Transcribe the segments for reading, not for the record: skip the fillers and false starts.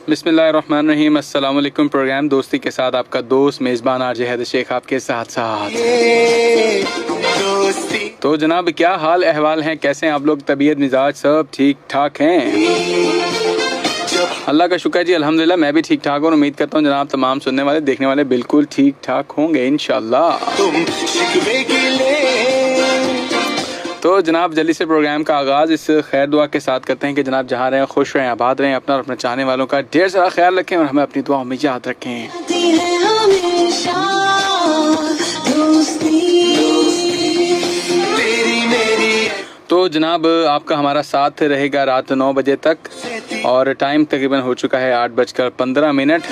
बिस्मिल्लाहिर्रहमानिर्रहीम। अस्सलाम वालेकुम। प्रोग्राम दोस्ती के साथ आपका दोस्त मेज़बान आरजे हैदर शेख आपके साथ साथ। तो जनाब क्या हाल अहवाल हैं, कैसे हैं आप लोग? तबीयत मिजाज सब ठीक ठाक हैं? अल्लाह का शुक्र जी, अल्हम्दुलिल्लाह मैं भी ठीक ठाक हूँ। उम्मीद करता हूँ जनाब तमाम सुनने वाले देखने वाले बिल्कुल ठीक ठाक होंगे इंशाल्लाह। तो जनाब जल्दी से प्रोग्राम का आगाज़ इस खैर दुआ के साथ करते हैं कि जनाब जहाँ रहें खुश रहें, आबाद रहें, अपना और अपने चाहने वालों का ढेर सारा ख्याल रखें और हमें अपनी दुआओं में याद रखें। तो जनाब आपका हमारा साथ रहेगा रात 9 बजे तक और टाइम तकरीबन हो चुका है 8:15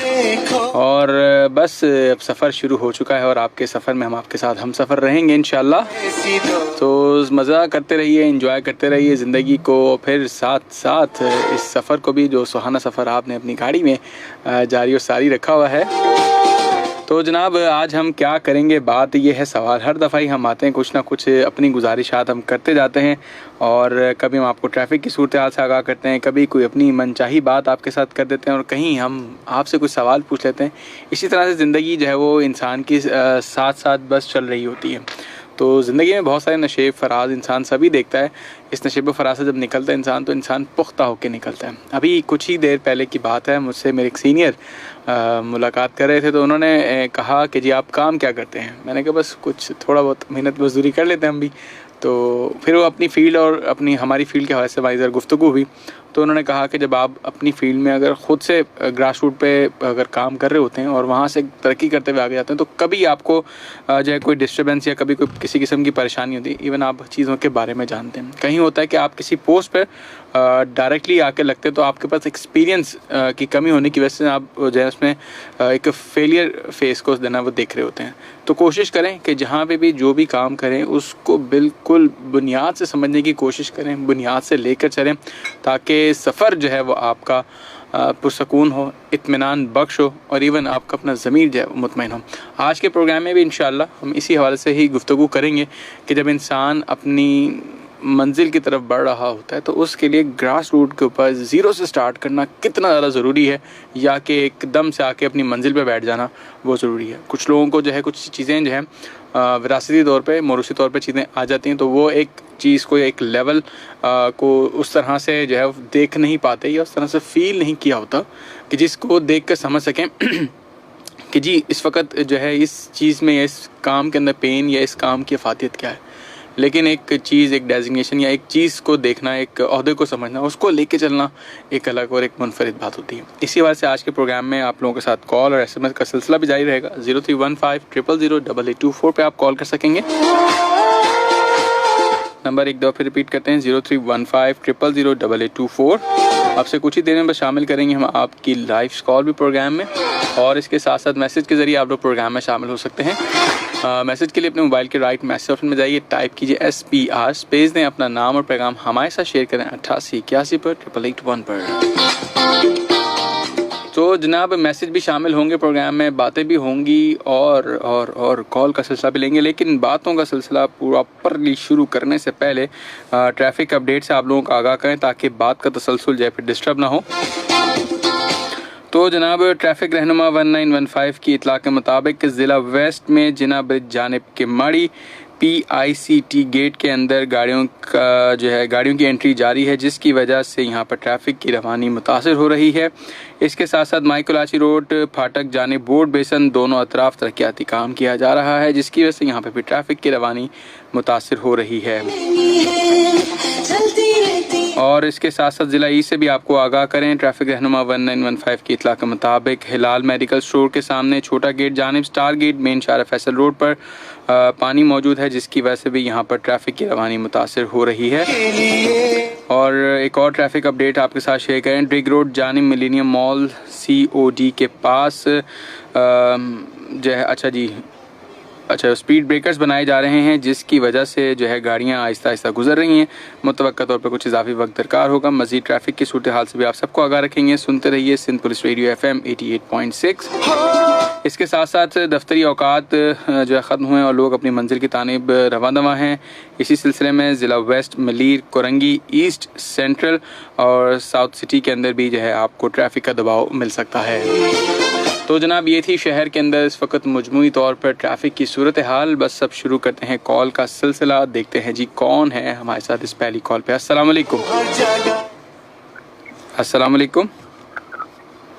और बस अब सफ़र शुरू हो चुका है और आपके सफ़र में हम आपके साथ हम सफ़र रहेंगे इंशाल्लाह। तो मज़ा करते रहिए, एंजॉय करते रहिए ज़िंदगी को, फिर साथ साथ इस सफ़र को भी, जो सुहाना सफ़र आपने अपनी गाड़ी में जारी और सारी रखा हुआ है। तो जनाब आज हम क्या करेंगे, बात ये है, सवाल हर दफ़ा ही हम आते हैं, कुछ ना कुछ अपनी गुजारिशात हम करते जाते हैं और कभी हम आपको ट्रैफिक की सूरत हाल से आगाह करते हैं, कभी कोई अपनी मनचाही बात आपके साथ कर देते हैं और कहीं हम आपसे कुछ सवाल पूछ लेते हैं। इसी तरह से ज़िंदगी जो है वो इंसान की साथ साथ बस चल रही होती है। तो ज़िंदगी में बहुत सारे नशेब फराज इंसान सभी देखता है। इस नशेब फराज से जब निकलता है इंसान तो इंसान पुख्ता होकर निकलता है। अभी कुछ ही देर पहले की बात है, मुझसे मेरे एक सीनियर मुलाकात कर रहे थे तो उन्होंने कहा कि जी आप काम क्या करते हैं? मैंने कहा बस कुछ थोड़ा बहुत मेहनत मजदूरी कर लेते हैं हम भी। तो फिर वो अपनी फ़ील्ड और अपनी हमारी फ़ील्ड के हवाले से हमारी ज़रा गुफ्तगू हुई। तो उन्होंने कहा कि जब आप अपनी फ़ील्ड में अगर ख़ुद से ग्रास रूट पे अगर काम कर रहे होते हैं और वहाँ से तरक्की करते हुए आगे जाते हैं तो कभी आपको जो है कोई डिस्टर्बेंस या कभी कोई किसी किस्म की परेशानी होती है। इवन आप चीज़ों के बारे में जानते हैं। कहीं होता है कि आप किसी पोस्ट पर डायरेक्टली आके लगते तो आपके पास एक्सपीरियंस की कमी होने की वजह से आप जो है उसमें एक फेलियर फेस को देना वो देख रहे होते हैं। तो कोशिश करें कि जहाँ पे भी जो भी काम करें उसको बिल्कुल बुनियाद से समझने की कोशिश करें, बुनियाद से लेकर चलें ताकि सफ़र जो है वो आपका पुरसकून हो, इत्मीनान बख्श हो और इवन आपका अपना ज़मीर जो है वो मुतमईन हो। आज के प्रोग्राम में भी इंशाल्लाह हम इसी हवाले से ही गुफ्तगू करेंगे कि जब इंसान अपनी मंजिल की तरफ बढ़ रहा होता है तो उसके लिए ग्रास रूट के ऊपर ज़ीरो से स्टार्ट करना कितना ज़्यादा ज़रूरी है या कि एकदम से आके अपनी मंजिल पे बैठ जाना वो ज़रूरी है। कुछ लोगों को जो है कुछ चीज़ें जो है विरासती तौर पे, मौरूसी तौर पे चीज़ें आ जाती हैं तो वो एक चीज़ को, एक लेवल को उस तरह से जो है देख नहीं पाते या उस तरह से फ़ील नहीं किया होता कि जिसको देख कर समझ सकें कि जी इस वक्त जो है इस चीज़ में या इस काम के अंदर पेन या इस काम की अफादियत क्या है। लेकिन एक चीज़, एक डेजिग्नेशन या एक चीज़ को देखना, एक ओहदे को समझना, उसको लेके चलना एक अलग और एक मुनफरिद बात होती है। इसी वजह से आज के प्रोग्राम में आप लोगों के साथ कॉल और SMS का सिलसिला भी जारी रहेगा। 0315000824 पे आप कॉल कर सकेंगे। नंबर एक दफ़ा फिर रिपीट करते हैं, 0315000824। आपसे कुछ ही देर में बस शामिल करेंगे हम आपकी लाइव कॉल भी प्रोग्राम में और इसके साथ साथ मैसेज के ज़रिए आप लोग प्रोग्राम में शामिल हो सकते हैं। मैसेज के लिए अपने मोबाइल के राइट मैसेज ऑप्शन में जाइए, टाइप कीजिए SPR, स्पेस दें, अपना नाम और पैगाम हमारे साथ शेयर करें 8881 पर 8881 पर। तो जनाब मैसेज भी शामिल होंगे प्रोग्राम में, बातें भी होंगी और कॉल का सिलसिला भी लेंगे। लेकिन बातों का सिलसिला प्रॉपरली शुरू करने से पहले ट्रैफिक अपडेट से आप लोगों को आगाह करें ताकि बात का तसलसल जो है फिर डिस्टर्ब ना हो। तो जनाब ट्रैफिक रहनुमा 1915 की इतला के मुताबिक ज़िला वेस्ट में जिना ब्रिज जानिब के माड़ी PICT गेट के अंदर गाड़ियों की एंट्री जारी है, जिसकी वजह से यहाँ पर ट्रैफिक की रवानी मुतासर हो रही है। इसके साथ साथ माइकलाची रोड फाटक जानिब बोर्ड बेसन दोनों अतराफ तरक्याती काम किया जा रहा है, जिसकी वजह से यहाँ पर भी ट्रैफिक की रवानी मुतासर हो रही है। और इसके साथ साथ ज़िला ई से भी आपको आगाह करें, ट्रैफिक रहनुमा 1915 की इतला के मुताबिक हिलाल मेडिकल स्टोर के सामने छोटा गेट जानिब स्टार गेट मेन शारा फैसल रोड पर पानी मौजूद है, जिसकी वजह से भी यहाँ पर ट्रैफिक की रवानी मुतासर हो रही है। और एक और ट्रैफिक अपडेट आपके साथ शेयर करें, ड्रिग रोड जानिब मिलेनियम मॉल COD के पास जो है, अच्छा जी अच्छा स्पीड ब्रेकर्स बनाए जा रहे हैं जिसकी वजह से जो है गाड़ियां आहिस्ता आहिस्ता गुजर रही हैं। मुतवक्का तौर पर कुछ इजाफी वक्त दरकार होगा। मजीद ट्रैफिक की सूरत हाल से भी आप सबको आगाह रखेंगे। सुनते रहिए सिंध पुलिस रेडियो FM 88.6। इसके साथ साथ दफ्तरी औकात जो है ख़त्म हुए और लोग अपनी मंजिल की तानिब रवा दवा हैं। इसी सिलसिले में ज़िला West, Malir, Korangi, East, Central और साउथ सिटी के अंदर भी जो है आपको ट्रैफिक का दबाव मिल सकता है। तो जनाब ये थी शहर के अंदर इस वक्त मजमूई तौर पर ट्रैफिक की सूरत हाल। बस अब शुरू करते हैं कॉल का सिलसिला। देखते हैं जी कौन है हमारे साथ इस पहली कॉल पे। अस्सलाम वालेकुम। अस्सलाम वालेकुम।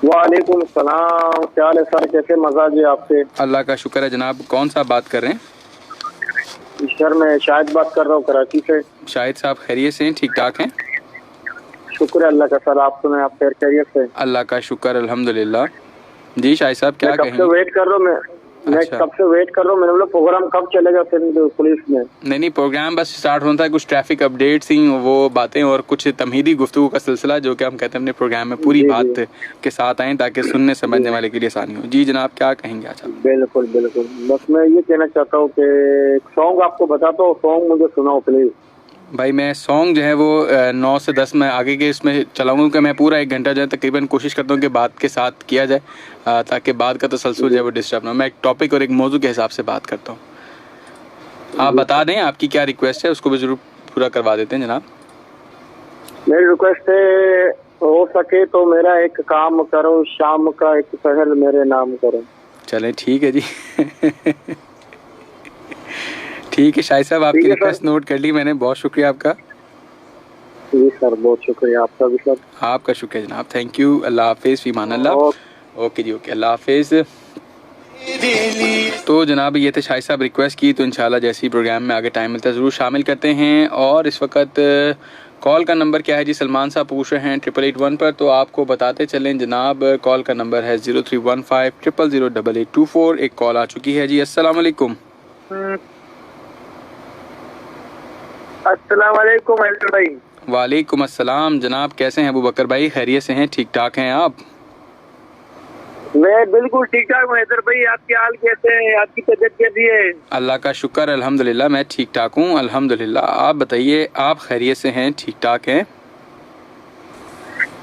वालेकुम सलाम। क्या हाल है सर, कैसे मजाज है आपसे? अल्लाह का शुक्र है जनाब। कौन सा बात कर रहे हैं? सर मैं शाहिद बात कर रहा हूँ कराची से। शाहिद साहब खैरियत से हैं? ठीक ठाक हैं? शुक्र है अल्लाह का। सर आप सुने, आप खैरियत से? अल्लाह का शुक्र अल्हम्दुलिल्लाह। जी शाहिद साहब क्या कहेंगे? कब से वेट कर रहा हूँ मैं अच्छा। कब से वेट कर रहा हूँ। मैंने बोला प्रोग्राम कब चलेगा सिंध पुलिस में? नहीं प्रोग्राम बस स्टार्ट होता है। कुछ ट्रैफिक अपडेट्स ही वो बातें और कुछ तमहीदी गुफ्तगू का सिलसिला जो कि हम कहते हैं अपने प्रोग्राम में पूरी बात के साथ आए ताकि सुनने समझने वाले के लिए आसानी हो। जी जनाब क्या कहेंगे? अच्छा बिल्कुल बिल्कुल। बस मैं ये कहना चाहता हूँ कि सॉन्ग आपको बताता हूँ, सॉन्ग मुझे सुनाओ प्लीज। भाई मैं सॉन्ग जो है वो 9 से 10 में आगे के इसमें चलाऊंगा कि मैं पूरा 1 घंटा जो है तकरीबन कोशिश करता हूँ कि बात के साथ किया जाए ताकि बात का तसलसल जो है वो डिस्टर्ब ना हो। मैं एक टॉपिक और एक मौजू के हिसाब से बात करता हूँ। आप बता दें आपकी क्या रिक्वेस्ट है, उसको भी ज़रूर पूरा करवा देते हैं जनाब। मेरी रिक्वेस्ट है हो सके तो मेरा एक काम करो, शाम का एक पहल मेरे नाम करो। चलें ठीक है जी। ठीक है शाहिद साहब आपकी रिक्वेस्ट नोट कर ली मैंने। बहुत शुक्रिया आपका। जी सर बहुत शुक्रिया आपका भी सर। आपका शुक्रिया जनाब। Thank you. अल्लाह हाफिज़। फी मान अल्लाह। ओके जी ओके अल्लाह हाफिज़। तो जनाब ये थे शाहिद साहब रिक्वेस्ट की, तो इंशाल्लाह जैसे ही प्रोग्राम में आगे टाइम मिलता है ज़रूर शामिल करते हैं। और इस वक्त कॉल का नंबर क्या है जी? सलमान साहब पूछ रहे हैं 8881 पर, तो आपको बताते चलें जनाब कॉल का नंबर है 0315 000 8824। एक कॉल आ चुकी है जी। अस्सलाम वालेकुम। अस्सलाम वालेकुम भाई। वालेकुम अस्सलाम जनाब। कैसे हैं अबू बकर भाई? खैरियत से हैं? ठीक ठाक हैं आप? मैं बिल्कुल ठीक ठाक हूँ हैदर भाई। आपके हाल कैसे हैं? आपकी तबीयत कैसी है? अल्लाह का शुक्र अल्हम्दुलिल्लाह मैं ठीक ठाक हूँ अल्हम्दुलिल्लाह। आप बताइए आप खैरियत से हैं? ठीक ठाक हैं?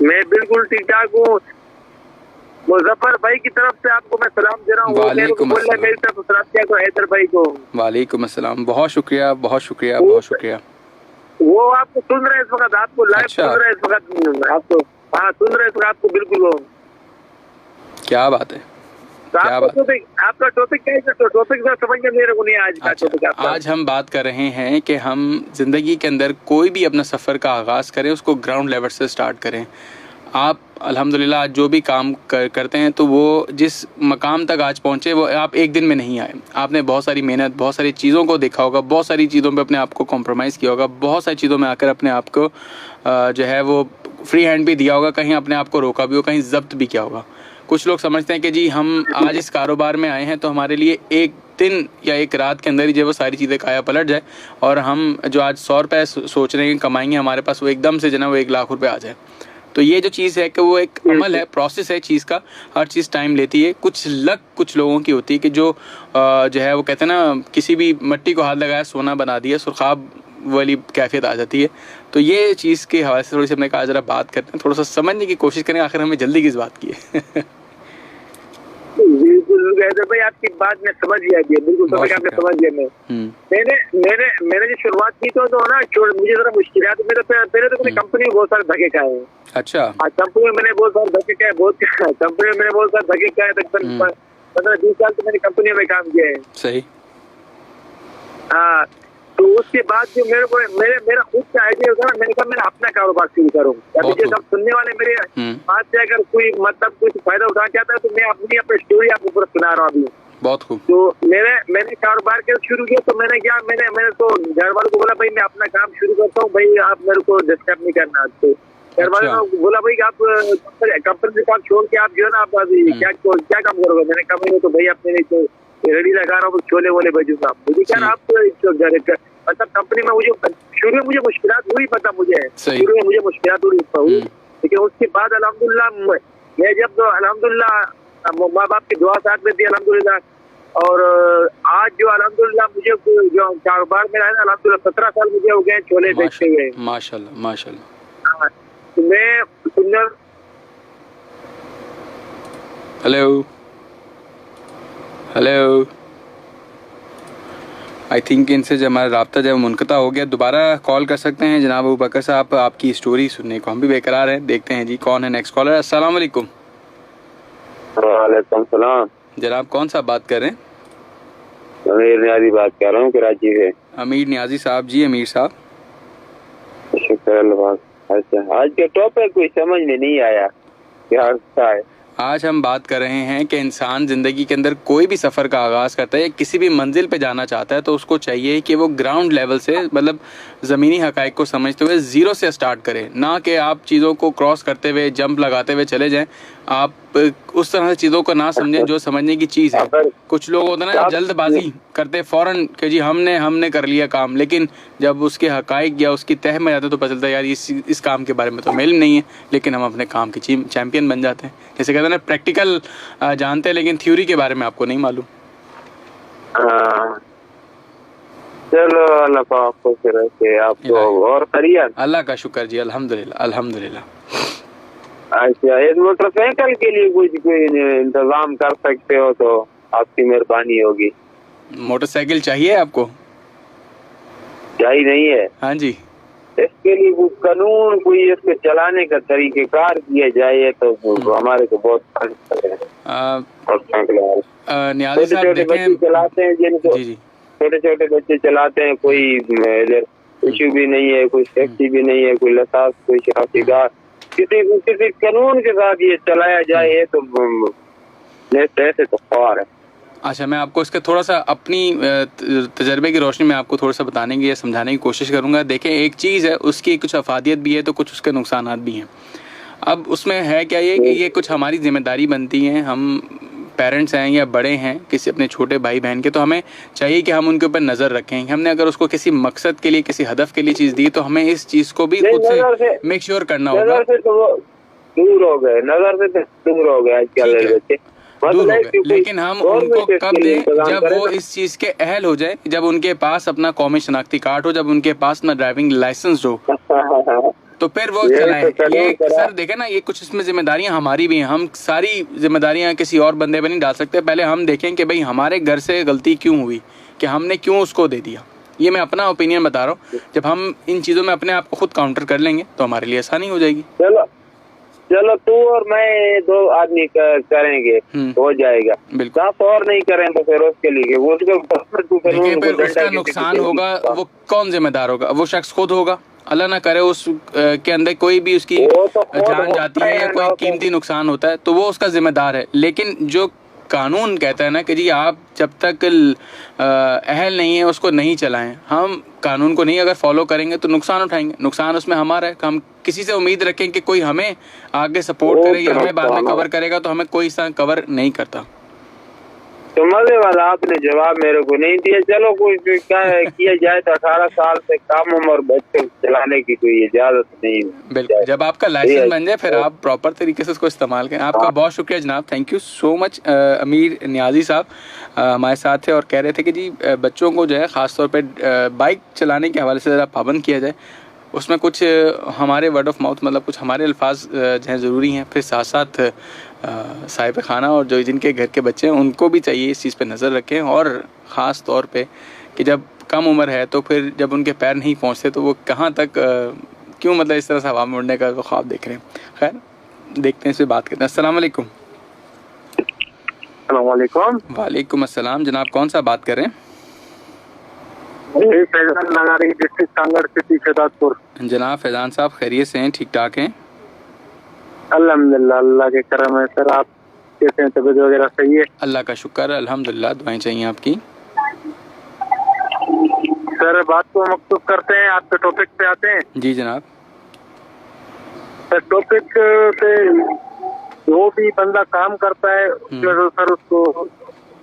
मैं बिल्कुल ठीक ठाक हूँ। मुजफ्फर भाई की तरफ से आपको मैं सलाम दे रहा हूँ। वालेकुम अस्सलाम। मेरी तरफ सलाम किया को हैदर भाई को। वालेकुम अस्सलाम। बहुत शुक्रिया बहुत शुक्रिया बहुत शुक्रिया। वो आपको सुन रहे हैं इस वक्त, आपको लाइव अच्छा। सुन रहे हैं इस वक्त आपको। हाँ सुन रहे हैं इस वक्त आपको बिल्कुल। वो क्या बात है? तो क्या बात? आपका टॉपिक क्या है? तो टॉपिक समझ में मेरे को नहीं आज का टॉपिक आपका। आज हम बात कर रहे हैं कि हम जिंदगी के अंदर कोई भी अपना सफ़र का आगाज़ करें उसको ग्राउंड लेवल से स्टार्ट करें। आप अल्हम्दुलिल्लाह आज जो भी काम करते हैं तो वो जिस मकाम तक आज पहुँचे वो आप एक दिन में नहीं आए। आपने बहुत सारी मेहनत, बहुत सारी चीज़ों को देखा होगा, बहुत सारी चीज़ों पे अपने आप को कॉम्प्रोमाइज़ किया होगा, बहुत सारी चीज़ों में आकर अपने आप को जो है वो फ्री हैंड भी दिया होगा, कहीं अपने आप को रोका भी होगा, कहीं जब्त भी किया होगा। कुछ लोग समझते हैं कि जी हम आज इस कारोबार में आए हैं तो हमारे लिए एक दिन या एक रात के अंदर ही जो वो सारी चीज़ें काया पलट जाए और हम जो आज 100 रुपये सोच रहे हैं कमाएंगे हमारे पास वो एकदम से जो ना वो 1 लाख रुपए आ जाए। तो ये जो चीज़ है कि वो एक अमल है, प्रोसेस है चीज़ का। हर चीज़ टाइम लेती है। कुछ लक कुछ लोगों की होती है कि जो है वो कहते हैं ना किसी भी मिट्टी को हाथ लगाया सोना बना दिया, सुरखाब वाली कैफियत आ जाती है। तो ये चीज़ के हवाले से थोड़ी सी हमने कहा ज़रा बात करते हैं, थोड़ा सा समझने की कोशिश करें आखिर हमें जल्दी किस बात की है। बिल्कुल भाई आपकी बात मैं समझ गया। बिल्कुल समझ गया मैं। मैंने जो शुरुआत की तो ना मुझे जरा मुश्किलात में पहले तो मैंने कंपनी में बहुत सारे धक्के खाए हैं। अच्छा। कंपनी में मैंने बहुत सारे धक्के खाए, कंपनी में मैंने बहुत सारे धक्के खाए। तकरीबन 15-20 साल तो मैंने कंपनी में काम किया है। सही। हाँ तो उसके बाद जो मेरा खुद का आइडिया था ना, मैंने कहा मैं अपना कारोबार शुरू करूँ। जब सुनने वाले मेरे बात से अगर कोई मतलब कुछ फायदा उठाना चाहता है तो मैं अपनी स्टोरी आपको पूरा सुना रहा हूँ अभी। बहुत खूब। तो मैंने कारोबार के शुरू किया तो मैंने तो घर वालों को बोला भाई मैं अपना काम शुरू करता हूँ, भाई आप मेरे को डिस्टर्ब नहीं करना। तो घर वालों ने बोला भाई आप कंपनी से काम छोड़ के आप जो है ना आप अभी क्या काम करोगे? मैंने कहा तो भाई आप मेरे रेडी लगा रहा हूँ, छोले वोले भेजूंगा। मुझे क्या आप मतलब कंपनी में मुझे शुरू में मुझे मुश्किलात हुई, पता मुझे शुरू में मुझे मुश्किलात हुई, लेकिन उसके बाद अल्हम्दुलिल्लाह मैं जब अल्हम्दुलिल्लाह माँ बाप की दुआ साथ में थी अल्हम्दुलिल्लाह, और आज जो अल्हम्दुलिल्लाह मुझे जो कारोबार में है ना, अल्हम्दुलिल्लाह 17 साल मुझे हो गए छोले बेचते हुए। माशाल्लाह माशाल्लाह। हाँ, तो मैं सुंदर हेलो हेलो, आई थिंक इनसे जब हमारा राब्ता जब मुनक़ता हो गया, दोबारा कॉल कर सकते हैं जनाब अबू बकर साहब। आपकी स्टोरी सुनने को हम भी बेकरार हैं। देखते हैं जी कौन है नेक्स्ट कॉलर। अस्सलाम वालेकुम। वालेकुम सलाम। जनाब कौन सा बात कर रहे हैं? अमीर नियाजी बात कर रहा हूँ कराची से। अमीर नियाजी साहब जी। अमीर साहब शुक्र अल्लाह। अच्छा, आज के टॉपिक कोई समझ में नहीं आया क्या है। आज हम बात कर रहे हैं कि इंसान ज़िंदगी के अंदर कोई भी सफ़र का आगाज़ करता है या किसी भी मंजिल पे जाना चाहता है तो उसको चाहिए कि वो ग्राउंड लेवल से, मतलब ज़मीनी हक़ाइक़ को समझते हुए ज़ीरो से स्टार्ट करें, ना कि आप चीज़ों को क्रॉस करते हुए जंप लगाते हुए चले जाएं। आप उस तरह से चीज़ों को ना समझें जो समझने की चीज़ है। कुछ लोग होते हैं ना जल्दबाजी करते फ़ौरन कि जी हमने कर लिया काम, लेकिन जब उसके हक़ाइक़ या उसकी तह में जाते तो पता चलता है यार इस काम के बारे में तो मालूम नहीं है, लेकिन हम अपने काम के चैम्पियन बन जाते हैं। जैसे कहते हैं ना प्रैक्टिकल जानते हैं लेकिन थ्योरी के बारे में आपको नहीं मालूम। चलो अल्लाह पाक खुश रखे आपको। और खैरियत? अल्लाह का शुक्र जी, अल्हम्दुलिल्लाह अल्हम्दुलिल्लाह। अच्छा, एक मोटरसाइकिल के लिए कोई इंतजाम कर सकते हो तो आपकी मेहरबानी होगी। मोटरसाइकिल चाहिए आपको? चाहिए नहीं है? हाँ जी। इसके लिए कोई कानून, कोई इसके चलाने का तरीक़ेकार किया जाए तो हमारे को बहुत नियाज़ी साहब देखें, चलाते हैं जिनको छोटे छोटे बच्चे चलाते हैं, कोई इधर इशू भी नहीं है, कोई सेफ्टी भी नहीं है, कोई लसास, कोई शराफीदार, किसी कानून के साथ ये चलाया जाए तो ऐसे तो ख्वार है। अच्छा, मैं आपको इसके थोड़ा सा अपनी तजर्बे की रोशनी में आपको थोड़ा सा बताने की या समझाने की कोशिश करूंगा। देखें, एक चीज़ है उसकी कुछ अफादियत भी है तो कुछ उसके नुकसानात भी हैं। अब उसमें है क्या ये कि ये कुछ हमारी जिम्मेदारी बनती है, हम पेरेंट्स हैं या बड़े हैं किसी अपने छोटे भाई बहन के, तो हमें चाहिए कि हम उनके ऊपर नज़र रखें। हमने अगर उसको किसी मकसद के लिए, किसी हदफ के लिए चीज़ दी तो हमें इस चीज़ को भी खुद से मेक श्योर करना होगा। दूर हो गए, नजर से दूर हो गए आजकल बच्चे, दूर हो गए, लेकिन हम उनको कब दें? जब वो इस चीज़ के अहल हो जाए, जब उनके पास अपना कौमी शनाख्ती कार्ड हो, जब उनके पास अपना ड्राइविंग लाइसेंस हो, तो फिर वो चलाएं। ये सर देखे ना, ये कुछ इसमें जिम्मेदारियां हमारी भी हैं। हम सारी जिम्मेदारियां किसी और बंदे पे नहीं डाल सकते। पहले हम देखें कि भाई हमारे घर से गलती क्यों हुई, कि हमने क्यों उसको दे दिया। ये मैं अपना ओपिनियन बता रहा हूँ। जब हम इन चीज़ों में अपने आप को खुद काउंटर कर लेंगे तो हमारे लिए आसानी हो जाएगी। चलो तू और मैं 2 आदमी करेंगे हो जाएगा। बिल्कुल। और नहीं करें तो फिर उसके लिए फिर उसका नुकसान होगा, वो कौन जिम्मेदार होगा? वो शख्स खुद होगा। अल्लाह ना करे उस के अंदर कोई भी उसकी जान जाती है या कोई कीमती नुकसान होता है तो वो उसका जिम्मेदार है। लेकिन जो कानून कहता है ना कि जी आप जब तक अहल नहीं है उसको नहीं चलाएं, हम कानून को नहीं अगर फॉलो करेंगे तो नुकसान उठाएंगे। नुकसान उसमें हमारा है। हम किसी से उम्मीद रखें कि कोई हमें आगे सपोर्ट करे या हमें बाद में कवर करेगा, तो हमें कोई सा कवर नहीं करता। तो मजे वाला आपने जवाब मेरे को नहीं दिया। चलो कोई क्या किया जाए तो 18 साल से कम उम्र बच्चे चलाने की कोई इजाजत नहीं। बिल्कुल, जब आपका लाइसेंस बन जाए फिर आप प्रॉपर तरीके से उसको इस्तेमाल करें। आपका बहुत शुक्रिया जनाब, थैंक यू सो मच। अमीर नियाजी साहब हमारे साथ थे और कह रहे थे कि जी बच्चों को जो है ख़ासतौर पर बाइक चलाने के हवाले से ज़रा पाबंद किया जाए। उसमें कुछ हमारे वर्ड ऑफ माउथ, मतलब कुछ हमारे अल्फाज जो हैं ज़रूरी हैं। फिर साथ साथ साहिब खाना और जो जिनके घर के बच्चे हैं उनको भी चाहिए इस चीज़ पे नज़र रखें। और ख़ास तौर पे कि जब कम उम्र है तो फिर जब उनके पैर नहीं पहुंचते तो वो कहाँ तक क्यों, मतलब इस तरह से हवा में उड़ने का वो ख्वाब देख रहे हैं। खैर देखते हैं, इस पर बात करते हैं। अस्सलाम वालेकुम। वालेकुम अस्सलाम। जनाब कौन सा बात कर रहे हैं? Faizan Nagari, district Kangra city, Shahzadpur. जनाब फैजान साहब खैरियत से हैं? ठीक ठाक हैं? अल्हम्दुलिल्लाह, अल्लाह के करम है। सर आप कैसे हैं? तबीयत वगैरह सही है? अल्लाह का शुक्र, अल्हम्दुलिल्लाह। दुआएं चाहिए आपकी। सर बात को मकसूद करते हैं, आपके टॉपिक पे आते हैं। जी जनाब। सर टॉपिक पे जो भी बंदा काम करता है सर उसको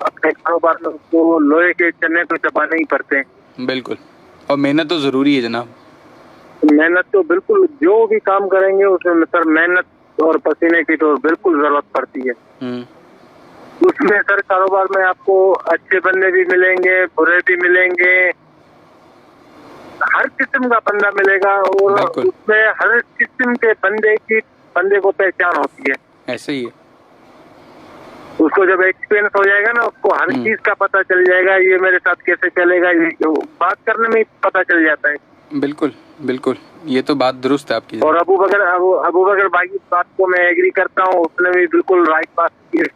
अपने कारोबार में उसको लोहे के चने को चबाने ही पड़ते हैं। बिल्कुल, और मेहनत तो ज़रूरी है जनाब। मेहनत तो बिल्कुल, जो भी काम करेंगे उसमें सर मेहनत और पसीने की तो बिल्कुल जरूरत पड़ती है। उसमें सर कारोबार में आपको अच्छे बंदे भी मिलेंगे, बुरे भी मिलेंगे, हर किस्म का बंदा मिलेगा और बिल्कुल। उसमें हर किस्म के बंदे को पहचान होती है। ऐसे ही है। उसको जब एक्सपीरियंस हो जाएगा ना, उसको हर चीज का पता चल जाएगा, ये मेरे साथ कैसे चलेगा, ये बात करने में ही पता चल जाता है। बिल्कुल बिल्कुल, ये तो बात दुरुस्त है आपकी। और अबू बकर भाई की बात को मैं एग्री करता हूँ, उसने भी बिल्कुल राइट बात की है।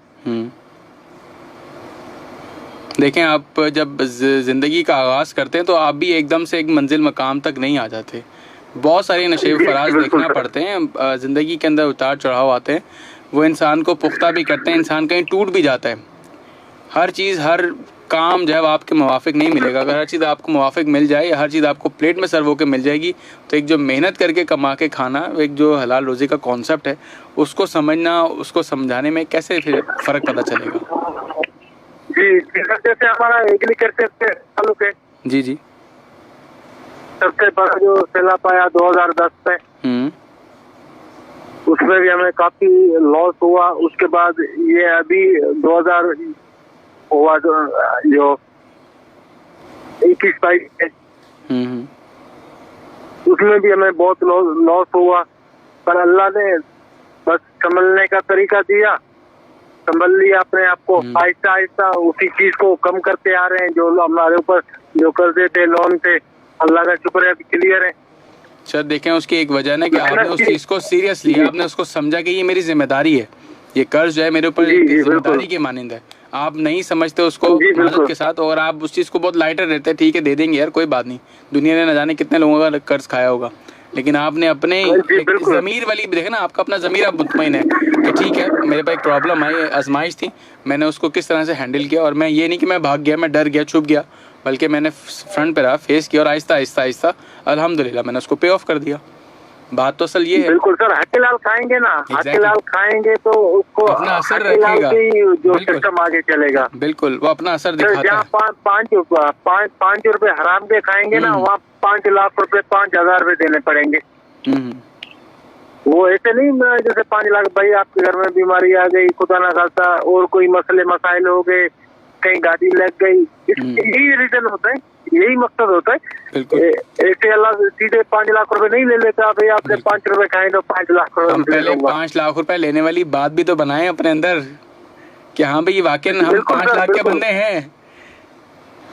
देखें, आप जब जिंदगी का आगाज करते हैं तो आप भी एकदम से एक मंजिल मकाम तक नहीं आ जाते। बहुत सारे नशेब फराज देखना पड़ते हैं, जिंदगी के अंदर उतार चढ़ाव आते हैं, वो इंसान को पुख्ता भी करते हैं, इंसान कहीं टूट भी जाता है। हर चीज़, हर काम जब आपके मुवाफिक नहीं मिलेगा, अगर हर चीज़ आपको मुवाफिक मिल जाए या हर चीज़ आपको प्लेट में सर्व होकर मिल जाएगी, तो एक जो मेहनत करके कमा के खाना, एक जो हलाल रोज़ी का कॉन्सेप्ट है, उसको समझना, उसको समझाने में कैसे फिर फ़र्क पता चलेगा। जी, जैसे हमारा एग्रीकल्चर से ताल्लुक है। जी जी। सबसे बड़ा जो सैलाब आया 2010 में, उसमें भी हमें काफी लॉस हुआ। उसके बाद ये अभी 2000 हुआ जो 21-22 है, उसमें भी हमें बहुत लॉस हुआ, पर अल्लाह ने बस संभलने का तरीका दिया, संभल लिया अपने आप को। आहिस्ता आहिस्ता उसी चीज को कम करते आ रहे हैं। जो हमारे ऊपर जो कर्जे थे, लोन थे, अल्लाह का शुक्र है क्लियर है। सर देखें, उसकी एक वजह ना कि आपने उस चीज़ को सीरियस लिया, आपने उसको समझा कि ये मेरी जिम्मेदारी है, ये कर्ज जो है मेरे ऊपर जिम्मेदारी के मानिंद है। आप नहीं समझते उसको मदद के साथ, और आप उस चीज़ को बहुत लाइटर रहते हैं, ठीक है दे देंगे यार कोई बात नहीं, दुनिया ने न जाने कितने लोगों का कर्ज खाया होगा, लेकिन आपने अपने ज़मीर वाली देखे ना, आपका अपना ज़मीर अब मुतमईन है कि ठीक है मेरे पास एक प्रॉब्लम आई, आजमाइश थी, मैंने उसको किस तरह से हैंडल किया, और मैं ये नहीं कि मैं भाग गया, मैं डर गया, छुप गया, बल्कि मैंने फ्रंट पे रहा, फेस किया, और आहिस्ता आहिस्ता आहिस्ता अल्हम्दुलिल्लाह मैंने उसको पे ऑफ कर दिया। बात तो असल ये है। बिल्कुल सर, हकीलाल खाएंगे ना, हकीलाल खाएंगे तो उसको अपना असर रखेगा, जो सिस्टम आगे चलेगा। बिल्कुल, वो अपना असर दिखाता है। जहाँ 5 रुपए हराम के खाएंगे ना, वहाँ 5 लाख रुपए 5,000 रुपए देने पड़ेंगे। वो ऐसे नहीं जैसे 5 लाख, भाई आपके घर में बीमारी आ गई, खुदा ना खास्ता, और कोई मसले मसाइल हो गए, कहीं गाड़ी लग गई, यही रीजन होता है, यही मकसद होता है। ऐसे अल्लाह सीधे 5 लाख रुपए नहीं ले लेता, भाई आपने 5 रुपए खाए तो 5 लाख रुपए। हम पहले 5 लाख रुपए लेने वाली बात भी तो बनाए अपने अंदर कि हाँ भाई वाकई हम 5 लाख के बंदे हैं।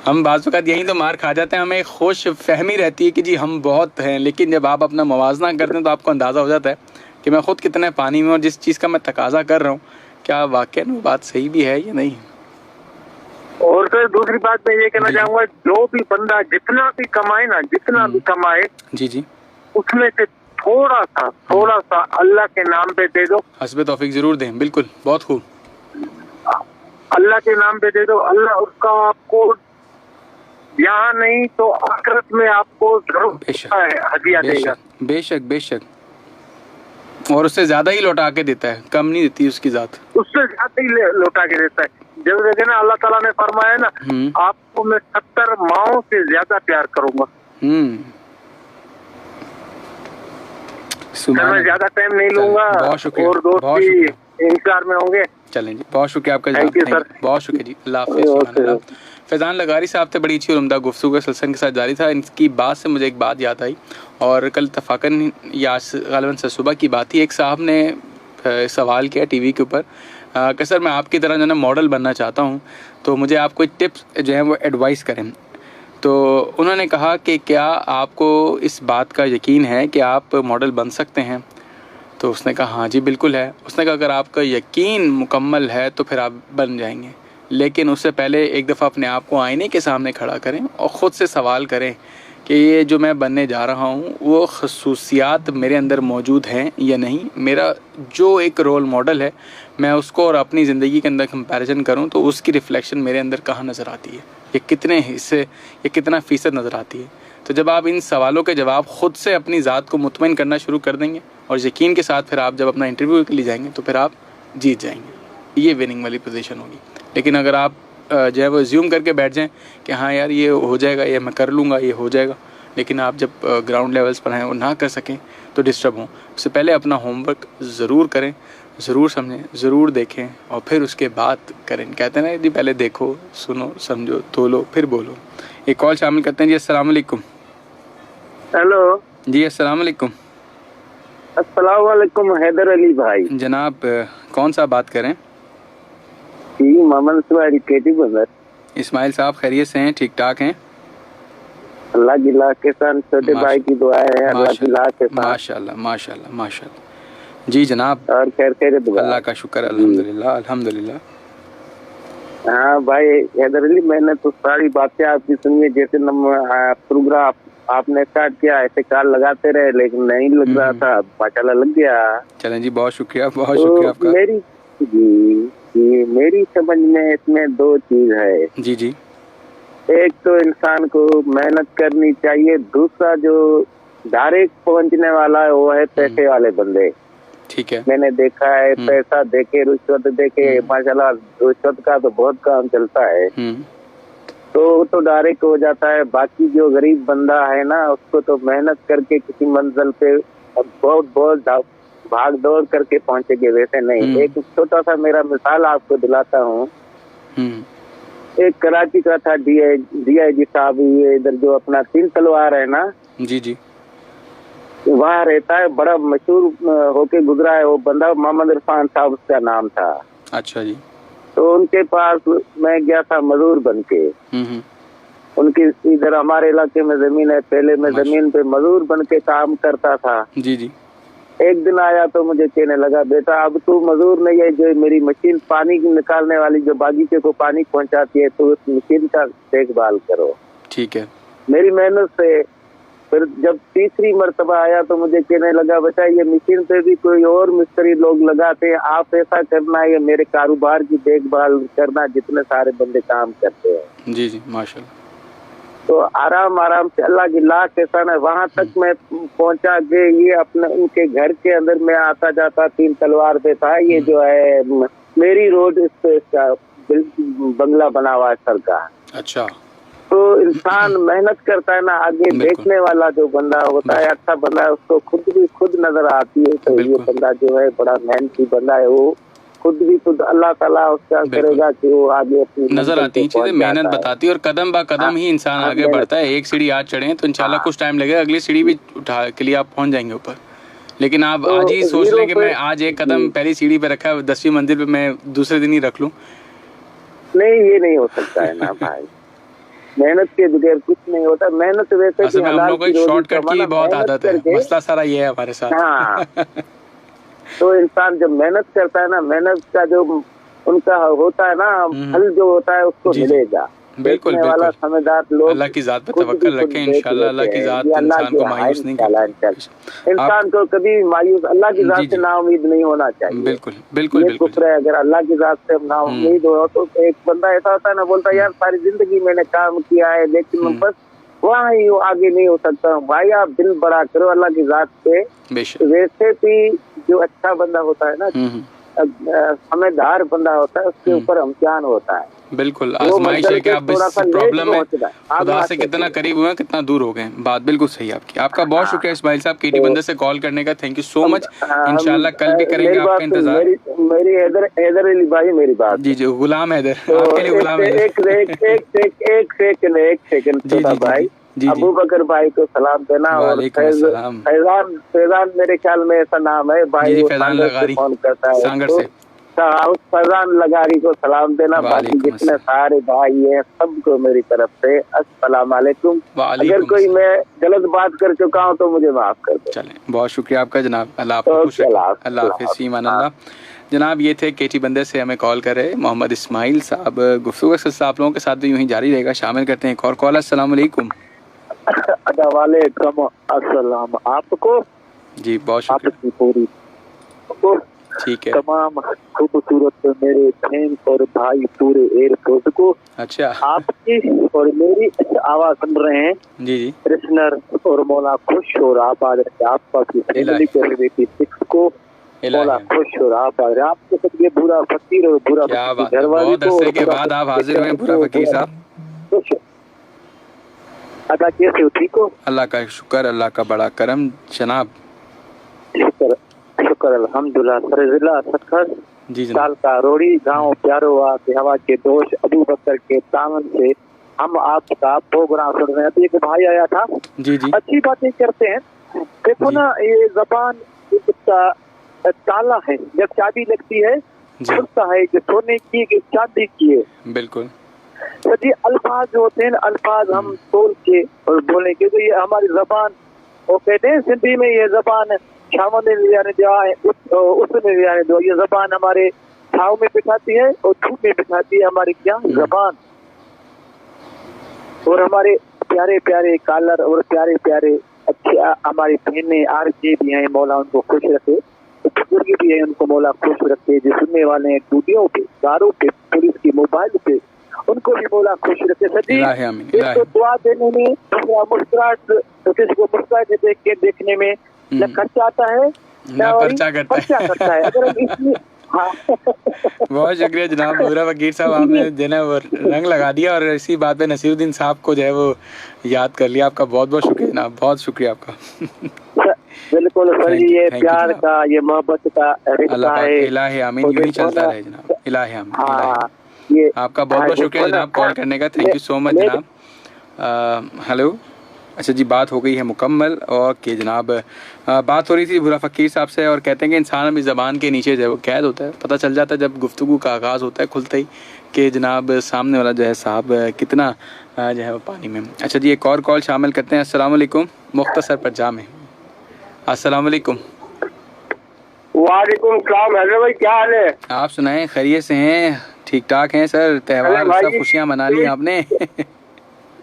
हम बाज़ वक़्त यही तो मार खा जाते हैं, हमें खुश फहमी रहती है कि जी हम बहुत हैं, लेकिन जब आप अपना मुवाजना करते हैं तो आपको अंदाज़ा हो जाता है कि मैं खुद कितने पानी में, और जिस चीज़ का मैं तकाजा कर रहा हूँ क्या वाकई में बात सही भी है या नहीं। और फिर दूसरी बात मैं ये कहना चाहूँगा, जो भी बंदा जितना भी कमाए ना, जितना भी कमाए, जी जी, उसमें से थोड़ा सा अल्लाह के नाम पे दे दो। हस्बे तौफीक जरूर दें, बिल्कुल, बहुत खूब। अल्लाह के नाम पे दे दो, अल्लाह उसका आपको यहाँ नहीं तो आखिरत में आपको जरूर हदिया देगा। बेशक बेशक, और उससे ज्यादा ही लौटा के देता है, कम नहीं देती उसकी जात, उससे ज्यादा ही लौटा के देता है। जब देखे ना, अल्लाह ताला ने फरमाया ना, आपको मैं 70 माओं से ज्यादा प्यार करूंगा। मैं ज्यादा टाइम नहीं लूंगा, और दोस्त भी इंतजार में होंगे। चलें जी, बहुत शुक्रिया आपका, बहुत शुक्रिया जी, अल्लाह हाफ़िज़। फैज़ान लगारी साहब थे, बड़ी अच्छी और उम्दा गुफ्तगू का सिलसिला के साथ जारी था। इनकी बात से मुझे एक बात याद आई, और कल तफाकन या ग़ालिबन से सुबह की बात थी, एक साहब ने सवाल किया टीवी के ऊपर कि सर मैं आपकी तरह जो है मॉडल बनना चाहता हूँ, तो मुझे आप कोई टिप्स जो है वो एडवाइस करें। तो उन्होंने कहा कि क्या आपको इस बात का यकीन है कि आप मॉडल बन सकते हैं? तो उसने कहा हाँ जी बिल्कुल है। उसने कहा अगर आपका यकीन मुकम्मल है तो फिर आप बन जाएंगे, लेकिन उससे पहले एक दफ़ा अपने आप को आईने के सामने खड़ा करें और ख़ुद से सवाल करें कि ये जो मैं बनने जा रहा हूँ वो खसूसियात मेरे अंदर मौजूद हैं या नहीं। मेरा जो एक रोल मॉडल है मैं उसको और अपनी ज़िंदगी के अंदर कंपैरिजन करूँ तो उसकी रिफ़्लेक्शन मेरे अंदर कहाँ नज़र आती है, ये कितने हिस्से, ये कितना फ़ीसद नज़र आती है। तो जब आप इन सवालों के जवाब ख़ुद से अपनी ज़ात को मुतमईन करना शुरू कर देंगे और यकीन के साथ फिर आप जब अपना इंटरव्यू के लिए जाएंगे तो फिर आप जीत जाएंगे, ये विनिंग वाली पोजीशन होगी। लेकिन अगर आप जो है वो ज़्यूम करके बैठ जाएं कि हाँ यार ये हो जाएगा, ये मैं कर लूँगा, ये हो जाएगा, लेकिन आप जब ग्राउंड लेवल्स पर हैं वो ना कर सकें तो डिस्टर्ब हों। उससे पहले अपना होमवर्क ज़रूर करें, ज़रूर समझें, ज़रूर देखें और फिर उसके बाद करें। कहते हैं ना जी, पहले देखो, सुनो, समझो, तोलो, फिर बोलो। एक कॉल शामिल करते हैं जी। अस्सलाम वालेकुम। हेलो जी अस्सलाम वालेकुम। अस्सलाम वालेकुम हैदर अली भाई। जनाब कौन सा बात करें? जी मोहम्मद इस्माइल केटी बंदर। इस्माइल साहब खैरियत से हैं? ठीक ठाक हैं? अल्लाह की लाख के साथ छोटे भाई की दुआ है। अल्लाह की लाख के साथ माशाल्लाह माशाल्लाह माशाल्लाह। जी जनाब, और खैर खैरियत अल्लाह का शुक्र, अल्हम्दुलिल्लाह अल्हम्दुलिल्लाह। हाँ भाई हैदर अली, मैंने तो सारी बातें आपकी सुनी है। जैसे प्रोग्राम आपने स्टार्ट किया ऐसे कॉल लगाते रहे, लेकिन नहीं लग रहा था, माशाल्लाह लग गया। चलें जी, बहुत शुक्रिया, बहुत शुक्रिया आपका। मेरी समझ में इसमें दो चीज है। जी जी। एक तो इंसान को मेहनत करनी चाहिए, दूसरा जो डायरेक्ट पहुंचने वाला है वो है पैसे वाले बंदे। ठीक है, मैंने देखा है पैसा देके रिश्वत देके, माशाल्लाह रिश्वत का तो बहुत काम चलता है, तो डायरेक्ट हो जाता है। बाकी जो गरीब बंदा है ना, उसको तो मेहनत करके किसी मंजिल पे बहुत बहुत भाग दौड़ करके पहुंचेंगे, वैसे नहीं। एक छोटा सा मेरा मिसाल आपको दिलाता हूँ। एक कराची का था डीआईजी साहब, ये इधर जो अपना तीन तलवार है ना, जी जी, वहाँ रहता है, बड़ा मशहूर होके गुजरा है वो बंदा, मोहम्मद इरफान साहब उसका नाम था। अच्छा जी। तो उनके पास मैं गया था मजदूर बन के। उनकी इधर हमारे इलाके में जमीन है, पहले मैं जमीन पे मजदूर बन के काम करता था। जी जी। एक दिन आया तो मुझे कहने लगा, बेटा अब तू मजदूर नहीं है, जो मेरी मशीन पानी निकालने वाली जो बागीचे को पानी पहुंचाती है, तो उस मशीन का देखभाल करो। ठीक है। मेरी मेहनत से फिर जब तीसरी मर्तबा आया तो मुझे कहने लगा, बेटा ये मशीन पे भी कोई और मिस्त्री लोग लगाते हैं, आप ऐसा करना, ये मेरे कारोबार की देखभाल करना, जितने सारे बंदे काम करते हैं। जी जी, माशाल्लाह। तो आराम आराम से अल्लाह की लाख एहसान है, वहां तक मैं पहुंचा के ये अपने उनके घर के अंदर मैं आता जाता, तीन तलवार पे था, ये जो है मेरी रोड, इस पे इसका बंगला बना हुआ है सरकार। अच्छा। तो इंसान मेहनत करता है ना, आगे देखने वाला जो बंदा होता है, अच्छा बंदा है, उसको खुद नजर आती है। तो ये बंदा जो है बड़ा मेहनती बंदा है, वो खुद अल्लाह ताला उसका करेगा कि वो आगे अपनी नजर आती है चीजें, मेहनत बताती है, और कदम बा कदम ही इंसान आगे बढ़ता है। एक सीढ़ी आज चढ़े तो इंशाल्लाह कुछ टाइम लगेगा, अगली सीढ़ी भी उठा के लिए आप पहुंच जाएंगे ऊपर। लेकिन आप आज ही सोच लें कि मैं आज एक कदम पहली सीढ़ी पे रखा है, 10वीं मंजिल पे मैं दूसरे दिन ही रख लूं, नहीं, ये नहीं हो सकता है ना भाई। मेहनत के बगैर कुछ नहीं होता। मेहनत वैसे असल में हम लोग को शॉर्टकट की बहुत आदत है, मसला सारा ये है हमारे साथ। हाँ। तो इंसान जब मेहनत करता है ना, मेहनत का जो उनका होता है ना, फल जो होता है उसको मिलेगा। बिल्कुल वाला समझदार लोग अल्लाह की जात पे तवक्कल रखें, इंशाल्लाह अल्लाह की जात इंसान को मायूस नहीं करती। इंसान को कभी मायूस, अल्लाह की जात से नाउम्मीद नहीं होना चाहिए। बिल्कुल बिल्कुल बिल्कुल। अगर अल्लाह की जात से नाउम्मीद हो तो एक बंदा ऐसा होता है ना, बोलता है यार सारी जिंदगी मैंने काम किया है, लेकिन बस वहाँ ही आगे नहीं हो सकता। भाई आप दिल बड़ा करो अल्लाह की जात पे। वैसे भी जो अच्छा बंदा होता है ना, समझदार बंदा होता है, उसके ऊपर इम्तिहान होता है। बिल्कुल, आजमाइश है कि आप इस प्रॉब्लम में खुदा से कितना करीब हुए, कितना दूर हो गए। बात बिल्कुल सही आपकी। आपका बहुत शुक्रिया इस्माइल साहब, केटी बंदर से कॉल करने का। Thank you so much. इंशाल्लाह कल भी करेंगे आपका इंतजार। मेरी हैदर अली भाई, मेरी बात। जी जी, गुलाम हैदर, आपके लिए गुलाम हैदर। एक सेकंड भाई, अबू बकर भाई को सलाम देना। और फैजान मेरे ख्याल में ऐसा नाम है भाई, फैजान लगारी फोन करता है, सांगड़ से। फैजान लगारी को सलाम देना। बाकी जितने सारे भाई हैं सबको मेरी तरफ से अस्सलाम वालेकुम। अगर कोई मैं गलत बात कर चुका हूँ तो मुझे माफ कर दो। चलें, बहुत शुक्रिया आपका जनाब। अल्लाह आपको खुश रखे। अल्लाह हाफिज़, ईमान अल्लाह। जनाब ये थे केटी बंदर से हमें कॉल कर रहे मोहम्मद इस्माइल साहब। गुफ्तगू का सिलसिला आप लोगों के साथ भी यूं ही जारी रहेगा। शामिल करते हैं एक और कॉल। अस्सलाम वालेकुम। वालेकुम अस्सलाम। आपको जी बहुत शुक्रिया। पूरी ठीक है, तमाम खूबसूरत मेरे बहन और भाई पूरे एयरपोर्ट को, अच्छा आपकी और मेरी आवाज सुन रहे हैं जी जी, कृष्णर और मौला खुश और आबाद रखे। आपका फैमिली को को मौला खुश और आबाद। आपके साथ ये बुरा फकीर और बुरा घर वाले को के बाद आप हाजिर हुए बुरा फकीर साहब। अदा कैसे हो, ठीक हो? अल्लाह का शुक्र, अल्लाह का बड़ा करम जनाब। शुक्र शुक्र अल्हम्दुलिल्लाह। सरजिला सखस जी साल का रोड़ी गांव प्यारोवा के हवा के दोष अबू बकर के दामन से हम आपका प्रोग्राम सुन रहे हैं। अभी एक भाई आया था, जी जी अच्छी बातें करते हैं। देखो ना, ये जबान एक ताला है, जब चाबी लगती है खुलता है, कि सोने की कि चांदी की है। बिल्कुल। तो ये अल्फाज जो होते हैं, अल्फाज हम तोल के और बोले, क्योंकि ये हमारी जबान, वो कहते हैं सिंधी में, ये जबान छाव में ले जाने दो, उसमें ले जाने दो। ये जबान हमारे छाव में बिठाती है और धूप में बिठाती है, हमारी क्या जबान। और हमारे प्यारे प्यारे कॉलर और प्यारे प्यारे अच्छे हमारी बहनें आरजे भी हैं, मौला उनको खुश रखे। बुजुर्ग भी है, उनको मौला खुश रखे। जो सुनने वाले हैं स्टूडियो पे, कारों पे, पुलिस की मोबाइल पे, उनको भी मौला खुश रखे। सच्ची एक तो दुआ देने में, दूसरा मुस्कुराहट, तो किसी को मुस्कुराहट देख के देखने में न खर्चा आता है ना पर्चा करता है। अगर हम इसमें बहुत शुक्रिया जनाब बुरा फकीर साहब, आपने जो है वो रंग लगा दिया और इसी बात पे नसीरुद्दीन साहब को जो है वो याद कर लिया। आपका बहुत बहुत शुक्रिया जनाब, बहुत शुक्रिया आपका। बिल्कुल सर, ये प्यार का, ये मोहब्बत का रिश्ता है। इलाही आमीन, यूं ही चलता रहे जनाब। इलाही आमीन। ये आपका बहुत बहुत शुक्रिया जनाब कॉल करने का, थैंक यू सो मच जनाब। हेलो, अच्छा जी, बात हो गई है मुकम्मल। और कि जनाब बात हो रही थी बुरा फ़कीर साहब से, और कहते हैं कि इंसान अभी ज़बान के नीचे जो है वो कैद होता है। पता चल जाता है जब गुफ्तगू का आगाज़ होता है खुलते ही कि जनाब सामने वाला जो है साहब कितना जो है वो पानी में। अच्छा जी, एक और कॉल शामिल करते हैं। अस्सलाम वालेकुम, मुख्तसर पर जाम है। अस्सलाम वालेकुम। वालेकुम सलाम। हैदर भाई क्या हाल है? आप सुनाएं, खैरियत से हैं? ठीक ठाक हैं सर? त्यौहार सब खुशियाँ मना ली आपने?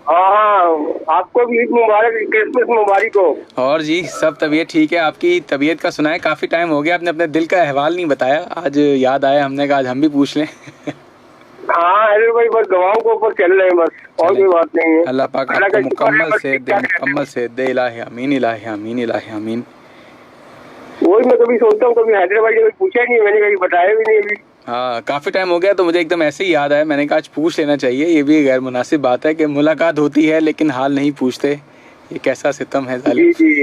हाँ, आपको भी ईद मुबारक, क्रिसमस मुबारक हो। और जी सब तबीयत ठीक है? आपकी तबीयत का सुना है, काफी टाइम हो गया, आपने अपने दिल का अहवाल नहीं बताया। आज याद आया, हमने कहा आज हम भी पूछ लें। हाँ अरे भाई, बस गवाहों के ऊपर चल रहे हैं, बस और कोई बात नहीं है। अल्लाह पाक आपको मुकम्मल सेहत दे। इलाही आमीन, इलाही आमीन, इलाही आमीन। वही मैं कभी सोचता हूँ, कभी हैदर भाई ने पूछा नहीं, मैंने कभी बताया भी नहीं अभी। हाँ, काफी टाइम हो गया तो मुझे एकदम ऐसे ही याद आया, मैंने कहा आज पूछ लेना चाहिए। ये भी गैर मुनासिब बात है कि मुलाकात होती है लेकिन हाल नहीं पूछते। ये कैसा सितम है जालिम। जी।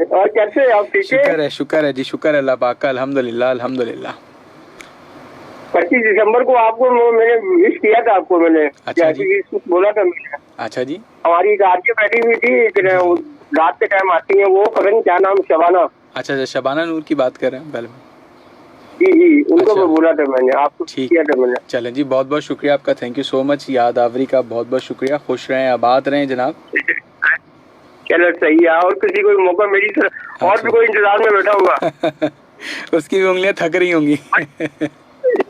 और कैसे आप? ठीक है, शुक्र है जी, शुक्र है अल्लाह पाक का, अल्हम्दुलिल्लाह अल्हम्दुलिल्लाह। 25 दिसंबर को आपको मैंने विश किया था, आपको मैंने। अच्छा जी, बोला था मैंने। अच्छा जी। हमारी रात की बैठी हुई थी, रात के टाइम आती है वो, पता नहीं क्या नाम, शबाना। अच्छा, शबाना नूर की बात कर रहे हैं पहले। जी, उनको बोला था मैंने, आपको किया था मैंने। चलें जी, बहुत बहुत शुक्रिया आपका, थैंक यू सो मच, याद आवरी का बहुत बहुत शुक्रिया। खुश रहें, आबाद रहें जनाब। चलो सही है, और किसी को मौका मेरी तरफ, और भी कोई इंतजार में बैठा होगा। उसकी भी उंगलियां थक रही होंगी।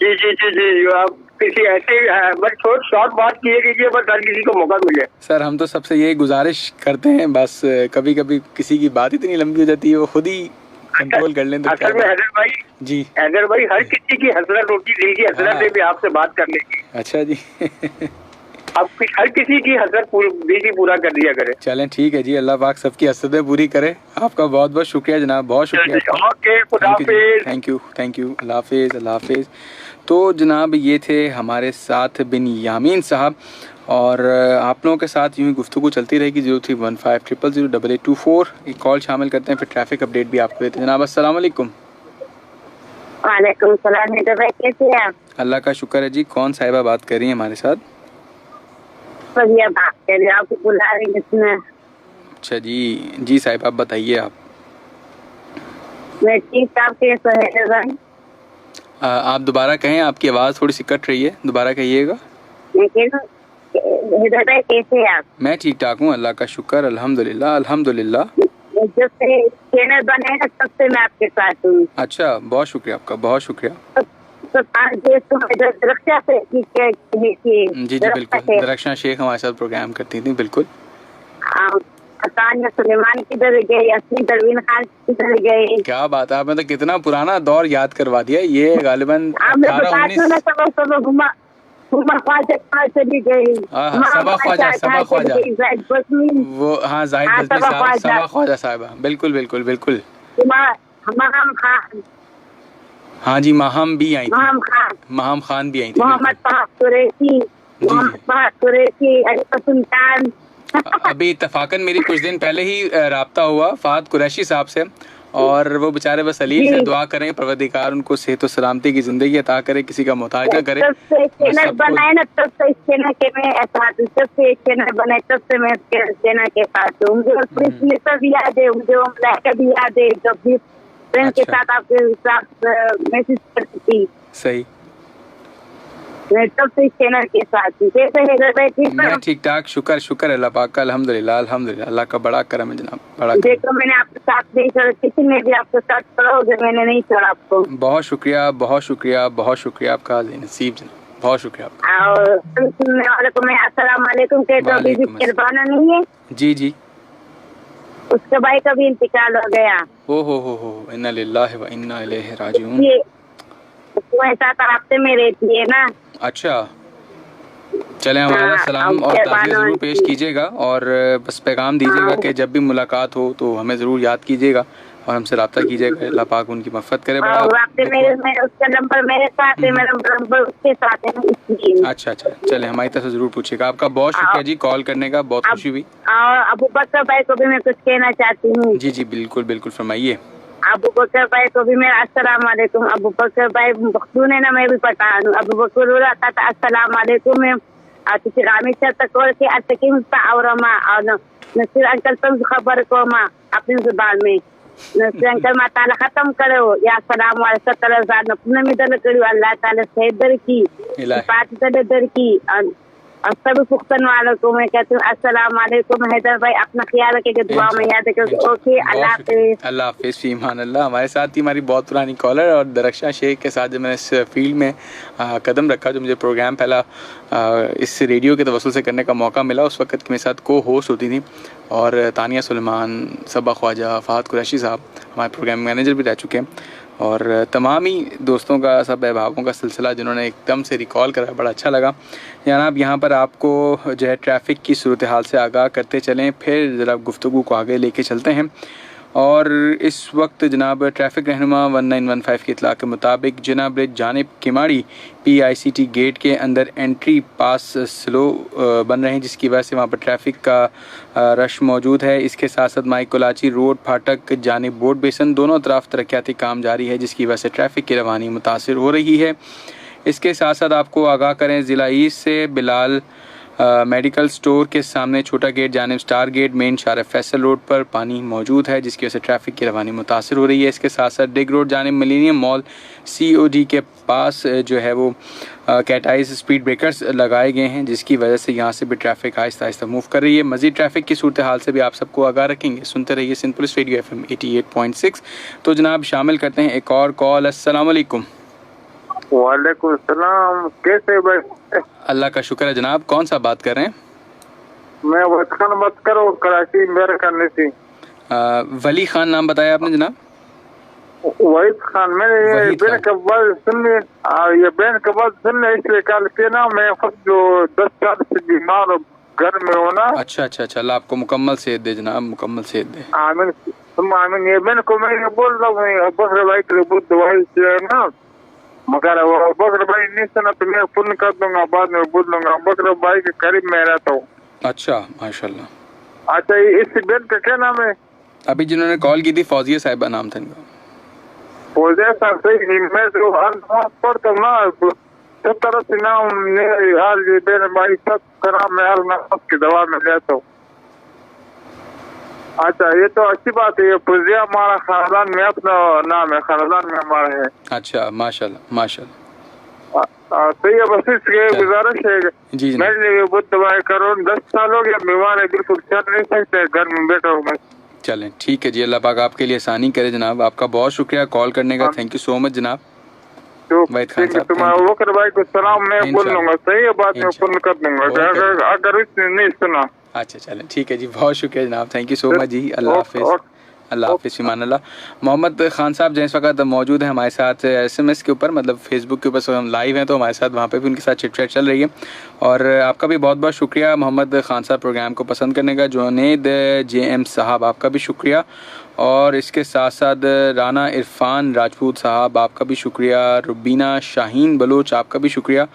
जी, आप किसी ऐसे बस शॉर्ट बात कीजिए, बस हर किसी को मौका मिले। सर हम तो सबसे यही गुजारिश करते हैं, बस कभी कभी किसी की बात इतनी लंबी हो जाती है, वो खुद ही कंट्रोल कर लें। तो असल में हैदर भाई जी, हैदर भाई हर किसी की हसरत होती, दिल की हसरत है भी आपसे बात करने की। अच्छा जी। अब हर किसी की हसरत दिल की पूरा कर दिया करे। चलें ठीक है जी, अल्लाह पाक सबकी हसरतें पूरी करे। आपका बहुत बहुत शुक्रिया जनाब, बहुत शुक्रिया। थैंक यू, अल्लाह हाफिज़, अल्लाह हाफिज़। तो जनाब ये थे हमारे साथ बिन यामीन साहब, और आप लोगों के साथ यूँ ही गुफ्तगू चलती रहेगी। 0315000824 एक कॉल शामिल करते हैं, फिर ट्रैफिक अपडेट भी आपको देते हैं। जनाब अस्सलाम वालेकुम। वालेकुम सलाम, कैसे हैं आप? अल्लाह का शुक्र है जी। कौन साहिबा बात कर रही हैं हमारे साथ? बढ़िया बात कर रही, आपको बुला रही जिसमें। अच्छा जी साहिबा, आप बताइए। आप मैं ठीक, आप कैसे हैं? आप दोबारा कहें, आपकी आवाज़ थोड़ी सी कट रही है, दोबारा कहिएगा। कैसे हैं आप? मैं ठीक ठाक हूँ, अल्लाह का शुक्र, अल्हम्दुलिल्लाह अल्हम्दुलिल्लाह। जब से चैनल बने हैं तब से मैं आपके साथ हूँ। अच्छा, बहुत शुक्रिया आपका, बहुत शुक्रिया। जी बिल्कुल, दरख्शां शेख हमारे साथ प्रोग्राम करती थी, बिल्कुल। सुलेमान किधर गए, असली परवीन खान किधर गए? क्या बात है, आपने तो कितना पुराना दौर याद करवा दिया। ये गालिबन 18-19 चली गई। सबा ख्वाजा वो, हाँ जाहिद बज़मी साहब, सबा ख्वाजा साहिबा, बिल्कुल बिल्कुल बिल्कुल। हाँ जी, माहम भी आई थी, माहम खान भी आई थी, मोहम्मद फहद कुरैशी, सुल्तान। अभी इत्तफाकन मेरी कुछ दिन पहले ही राब्ता हुआ फहद कुरैशी साहब से, और वो बेचारे बस अलील से दुआ करें परवरदिगार उनको सेहत और सलामती की जिंदगी अता करे, किसी का मोहताज ना करे। तब से चैनल बनाए ना, तब से इस चैनल के मैं ऐसा, तब से चैनल बनाए तब से मैं चैनल के साथ हूँ। मुझे सब याद है, मुझे मलाइका भी याद है, जब भी फ्रेंड के साथ आपके साथ मैसेज करती थी। सही, मैं तब से इस चैनल के साथ हूँ। कैसे है? मैं ठीक ठाक, शुक्र शुक्र अल्लाह पाक का, अल्हम्दुलिल्लाह अल्हम्दुलिल्लाह, अल्लाह का बड़ा करम है जनाब, बड़ा करम। देखो मैंने आपके साथ नहीं छोड़ा, किसी ने भी आपके साथ छोड़ा, मैंने नहीं छोड़ा आपको। बहुत शुक्रिया, बहुत शुक्रिया, बहुत शुक्रिया आपका नसीब जनाब, बहुत शुक्रिया आपका। और सुनने वाले को मैं अस्सलाम वालेकुम कहता हूँ। अभी कुर्बाना नहीं है जी जी, उसके भाई का भी इंतकाल हो गया। ओ हो, इन्ना लिल्लाहि व इन्ना इलैहि राजिऊन। ये तुम्हारे साथ रास्ते में रहती है ना। अच्छा, चले हमारा सलाम और ताज़ियत ज़रूर पेश कीजिएगा, और बस पैगाम दीजिएगा कि जब भी मुलाकात हो तो हमें ज़रूर याद कीजिएगा और हमसे रब्ता कीजिएगा। अल्लाह पाक उनकी मग़फ़िरत करे। उसका नंबर मेरे साथ है, मेरा नंबर उसके साथ है इसलिए। अच्छा, चले हमारी तरफ से ज़रूर पूछिएगा। आपका बहुत शुक्रिया जी कॉल करने का, बहुत खुशी हुई। और अबू बकर भाई को भी मैं कुछ कहना चाहती हूँ। जी जी, बिल्कुल बिल्कुल, फरमाइए। अबू बकर भाई को भी मेरा अस्सलाम वालेकुम। अबू बकर भाई सुने ना, मैं भी पठान हूँ। अबू बकर आता था अस्सलाम वालेकुम में किसी रामी तक और के अतकिम और नसीर अंकल तुम खबर को माँ अपनी जुबान में नसीर अंकल माँ ताला खत्म करो या सलाम वाले 70,000 अपने में दल करो, अल्लाह ताला सही दर की पाँच दर की। और सभी पुख्तन वालों को मैं कहती हूँ अस्सलाम वालेकुम। हैदर भाई अपना ख्याल रखेगा, दुआ में याद रखेगा। ओके, अल्लाह हाफिज़। अल्लाह हाफिज़, फी ईमान अल्लाह। हमारे साथ ही हमारी बहुत पुरानी कॉलर और दरख्शां शेख के साथ जब मैंने इस फील्ड में कदम रखा, जो मुझे प्रोग्राम पहला इस रेडियो के तवस्सुल से करने का मौका मिला, उस वक्त मेरे साथ को होस्ट होती थी, और तानिया सुलेमान, सबा ख्वाजा, फ़हद कुरैशी साहब हमारे प्रोग्राम मैनेजर भी रह चुके हैं, और तमाम ही दोस्तों का, सब अहबाबों का सिलसिला जिन्होंने एकदम से रिकॉल करा, बड़ा अच्छा लगा जनाब। यहाँ पर आपको जो है ट्रैफ़िक की सूरत हाल से आगाह करते चलें, फिर ज़रा गुफ्तगू को आगे लेके चलते हैं। और इस वक्त जनाब ट्रैफ़िक रहनुमा 1915 की इत्तला के मुताबिक जिना ब्रिज जानिब किमाड़ी PICT गेट के अंदर एंट्री पास स्लो बन रहे हैं, जिसकी वजह से वहाँ पर ट्रैफ़िक का रश मौजूद है। इसके साथ साथ माई कोलाची रोड फाटक जानिब बोट बेसन दोनों तरफ तरक्याती काम जारी है, जिसकी वजह से ट्रैफ़िक की रवानी मुतासिर हो रही है। इसके साथ साथ आपको आगाह करें, ज़िला ईस्ट से बिलाल मेडिकल स्टोर के सामने छोटा गेट जानिब स्टार गेट मेन शार फैसल रोड पर पानी मौजूद है, जिसकी वजह से ट्रैफ़िक की रवानी मुतासिर हो रही है। इसके साथ साथ डिग रोड जानिब मिलेनियम मॉल COD के पास जो है वो कैटाइज स्पीड ब्रेकर्स लगाए गए हैं, जिसकी वजह से यहाँ से भी ट्रैफ़िक आहिस्ता आहिस्ता मूव कर रही है। मज़ीद ट्रैफ़िक की सूरत हाल से भी आप सबको आगाह रखेंगे। सुनते रहिए सिंध पुलिस रेडियो FM 88.6। तो जनाब शामिल करते हैं एक और कॉल। अस्सलाम वालेकुम। वालेकुम सलाम, कैसे भाई? अल्लाह का शुक्र है जनाब, कौन सा बात कर रहे हैं? मैं वली खान बात करो, कराची मेरे करने से। वली खान नाम बताया आपने जनाब? वहीद खान। मैंने ये बहन का बात सुनने, ये बहन का बात सुनने इसलिए कॉल किया ना। मैं खुद जो 10 साल से बीमार हूँ, घर में हो ना। अच्छा, अल्लाह आपको मुकम्मल सेहत दे जनाब, मुकम्मल सेहत दे। आमीन तुम आमीन। ये बहन को मैं बोल रहा हूँ बकर भाई के बहुत दवाई से ना, मगर वो बकर भाई नहीं सुना तो मैं फोन कर दूंगा, बाद में बोल दूंगा। बकर भाई के करीब मैं रहता हूँ। अच्छा, माशाल्लाह। अच्छा, इस बहन का क्या नाम है? अभी जिन्होंने कॉल की थी फौजिया साहिबा नाम था इनका। फौजिया साहब सही, मैं तो हर नमाज पढ़ता हूँ ना, सब तरह से नाम हर बहन भाई सब करा, मैं हर नमाज की दवा में लेता हूँ। अच्छा, ये तो अच्छी बात है। ये फौजिया हमारा खानदान में अपना नाम है, खानदान में हमारा है। अच्छा, माशाल्लाह माशाल्लाह। सही है। बस इसके गुजारिश है जी, मेरे लिए बहुत दवाई करो। 10 साल हो गया बीमार है, बिल्कुल चल नहीं सकते, घर में बैठा हूँ मैं। चलें ठीक है जी, अल्लाह पाक आपके लिए आसानी करे जनाब। आपका बहुत शुक्रिया कॉल करने का, थैंक यू सो मच जनाब। तुम्हारा वकर भाई को सलाम मैं बोल लूंगा। सही है, बाद में फोन कर दूंगा अगर उसने नहीं सुना। अच्छा, चलें ठीक है जी, बहुत शुक्रिया जनाब, थैंक यू सो मच जी। अल्लाह हाफिज़, अल्लाह हाफिज़, फ़िमान अल्लाह। मोहम्मद खान साहब जो इस वक्त मौजूद हैं हमारे साथ SMS के ऊपर, मतलब फेसबुक के ऊपर हम लाइव हैं, तो हमारे साथ वहाँ पे भी उनके साथ चिट चैट चल रही है। और आपका भी बहुत बहुत शुक्रिया मोहम्मद खान साहब प्रोग्राम को पसंद करने का। जुनैद JM साहब आपका भी शुक्रिया, और इसके साथ साथ राना इरफान राजपूत साहब आपका भी शुक्रिया। रुबीना शाहीन बलोच आपका भी शुक्रिया,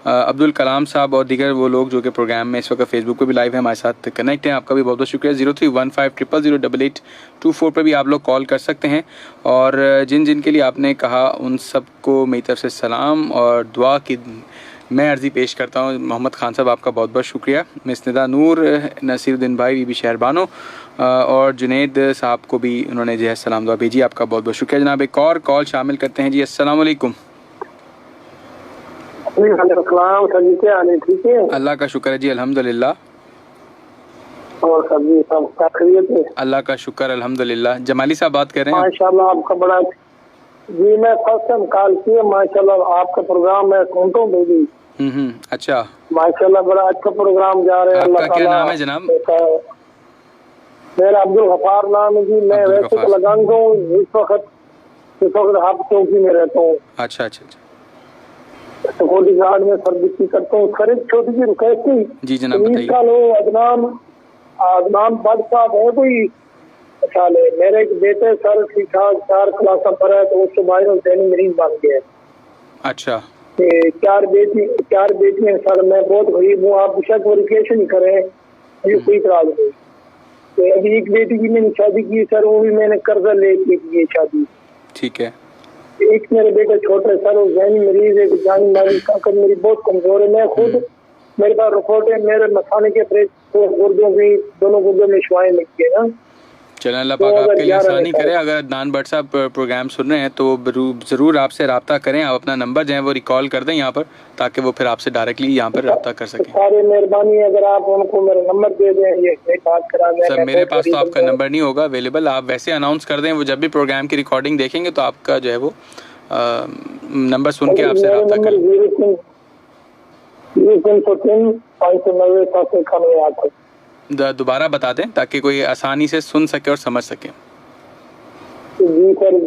अब्दुल कलाम साहब और दीगर वो लोग जो कि प्रोग्राम में इस वक्त फेसबुक पे भी लाइव है, हमारे साथ कनेक्ट हैं, आपका भी बहुत बहुत शुक्रिया। 0315008824 पर भी आप लोग कॉल कर सकते हैं। और जिन जिन के लिए आपने कहा उन सबको मेरी तरफ से सलाम और दुआ की मैं अर्ज़ी पेश करता हूँ। मोहम्मद खान साहब आपका बहुत बहुत शुक्रिया, मिस निदा नूर, नसीरुद्दीन भाई, बीबी शहरबानो और जुनैद साहब को भी उन्होंने जो है सलाम दुआ भेजी, आपका बहुत बहुत शुक्रिया जनाब। एक और कॉल शामिल करते हैं जी। अस्सलाम वालेकुम। ठीक है, अल्लाह का शुक्र है जी, अल्हम्दुलिल्लाह। और सब्जी सब खैरियत है? अल्लाह का शुक्र अल्हम्दुलिल्लाह। जमाली साहब बात कर रहे हैं? माशाल्लाह आपका बड़ा जी, मैं फर्स्ट टाइम कॉल किया। माशाल्लाह आपका प्रोग्राम मैं सुनता हूँ बेबी। अच्छा, माशाल्लाह बड़ा अच्छा प्रोग्राम जा रहा है। आपका क्या नाम है जनाब? मेरा अब्दुल गफार नाम है जी। मैं वैसे तो लगाऊंगा हूँ, इस वक्त हाफ चौकी में रहता हूँ। अच्छा अच्छा अच्छा, सिक्योरिटी गार्ड में सर्विस करता हूँ। खरीद छोटी सी रिक्वेस्ट थी जी जनाब बताइए। अदनान बद साहब है कोई साल है, मेरे एक बेटे सर ठीक ठाक 4 क्लास पढ़ा है, तो उसके बाहर ट्रेनिंग मरीज बन गया। अच्छा, 4 बेटियां सर, मैं बहुत गरीब हूँ, आप बेशक वेरिफिकेशन करें, मुझे कोई इतराज नहीं। तो अभी एक बेटी की मैंने शादी की सर, वो भी मैंने कर्जा लेके की है शादी। ठीक है। एक मेरे बेटे छोटे सर, वो जहनी मरीज है, जानी मानी ताकत मेरी बहुत कमजोर है। मैं खुद, मेरे पास रिपोर्ट है, मेरे मसाने के गुर्दों की दोनों गुर्दों में शुआएं लगी है ना। चलें, अल्लाह पाक आपके लिए आसानी करे। अगर अदनान भट्ट साहब प्रोग्राम सुन रहे हैं तो ज़रूर आपसे रब्ता करें। आप अपना नंबर जो है वो रिकॉल कर दें यहाँ पर, ताकि वो फिर आपसे डायरेक्टली यहाँ पर रब्ता कर सकें। सारी मेहरबानी, अगर आप उनको मेरा नंबर दे दें, ये बात करा दें। सर मेरे पास तो आपका नंबर नहीं होगा अवेलेबल, आप वैसे अनाउंस कर दें, वो जब भी प्रोग्राम की रिकॉर्डिंग देखेंगे तो आपका जो है वो नंबर सुन के आपसे रब्ता करें। दोबारा बता दें ताकि कोई आसानी से सुन सके और समझ सके। जी सर,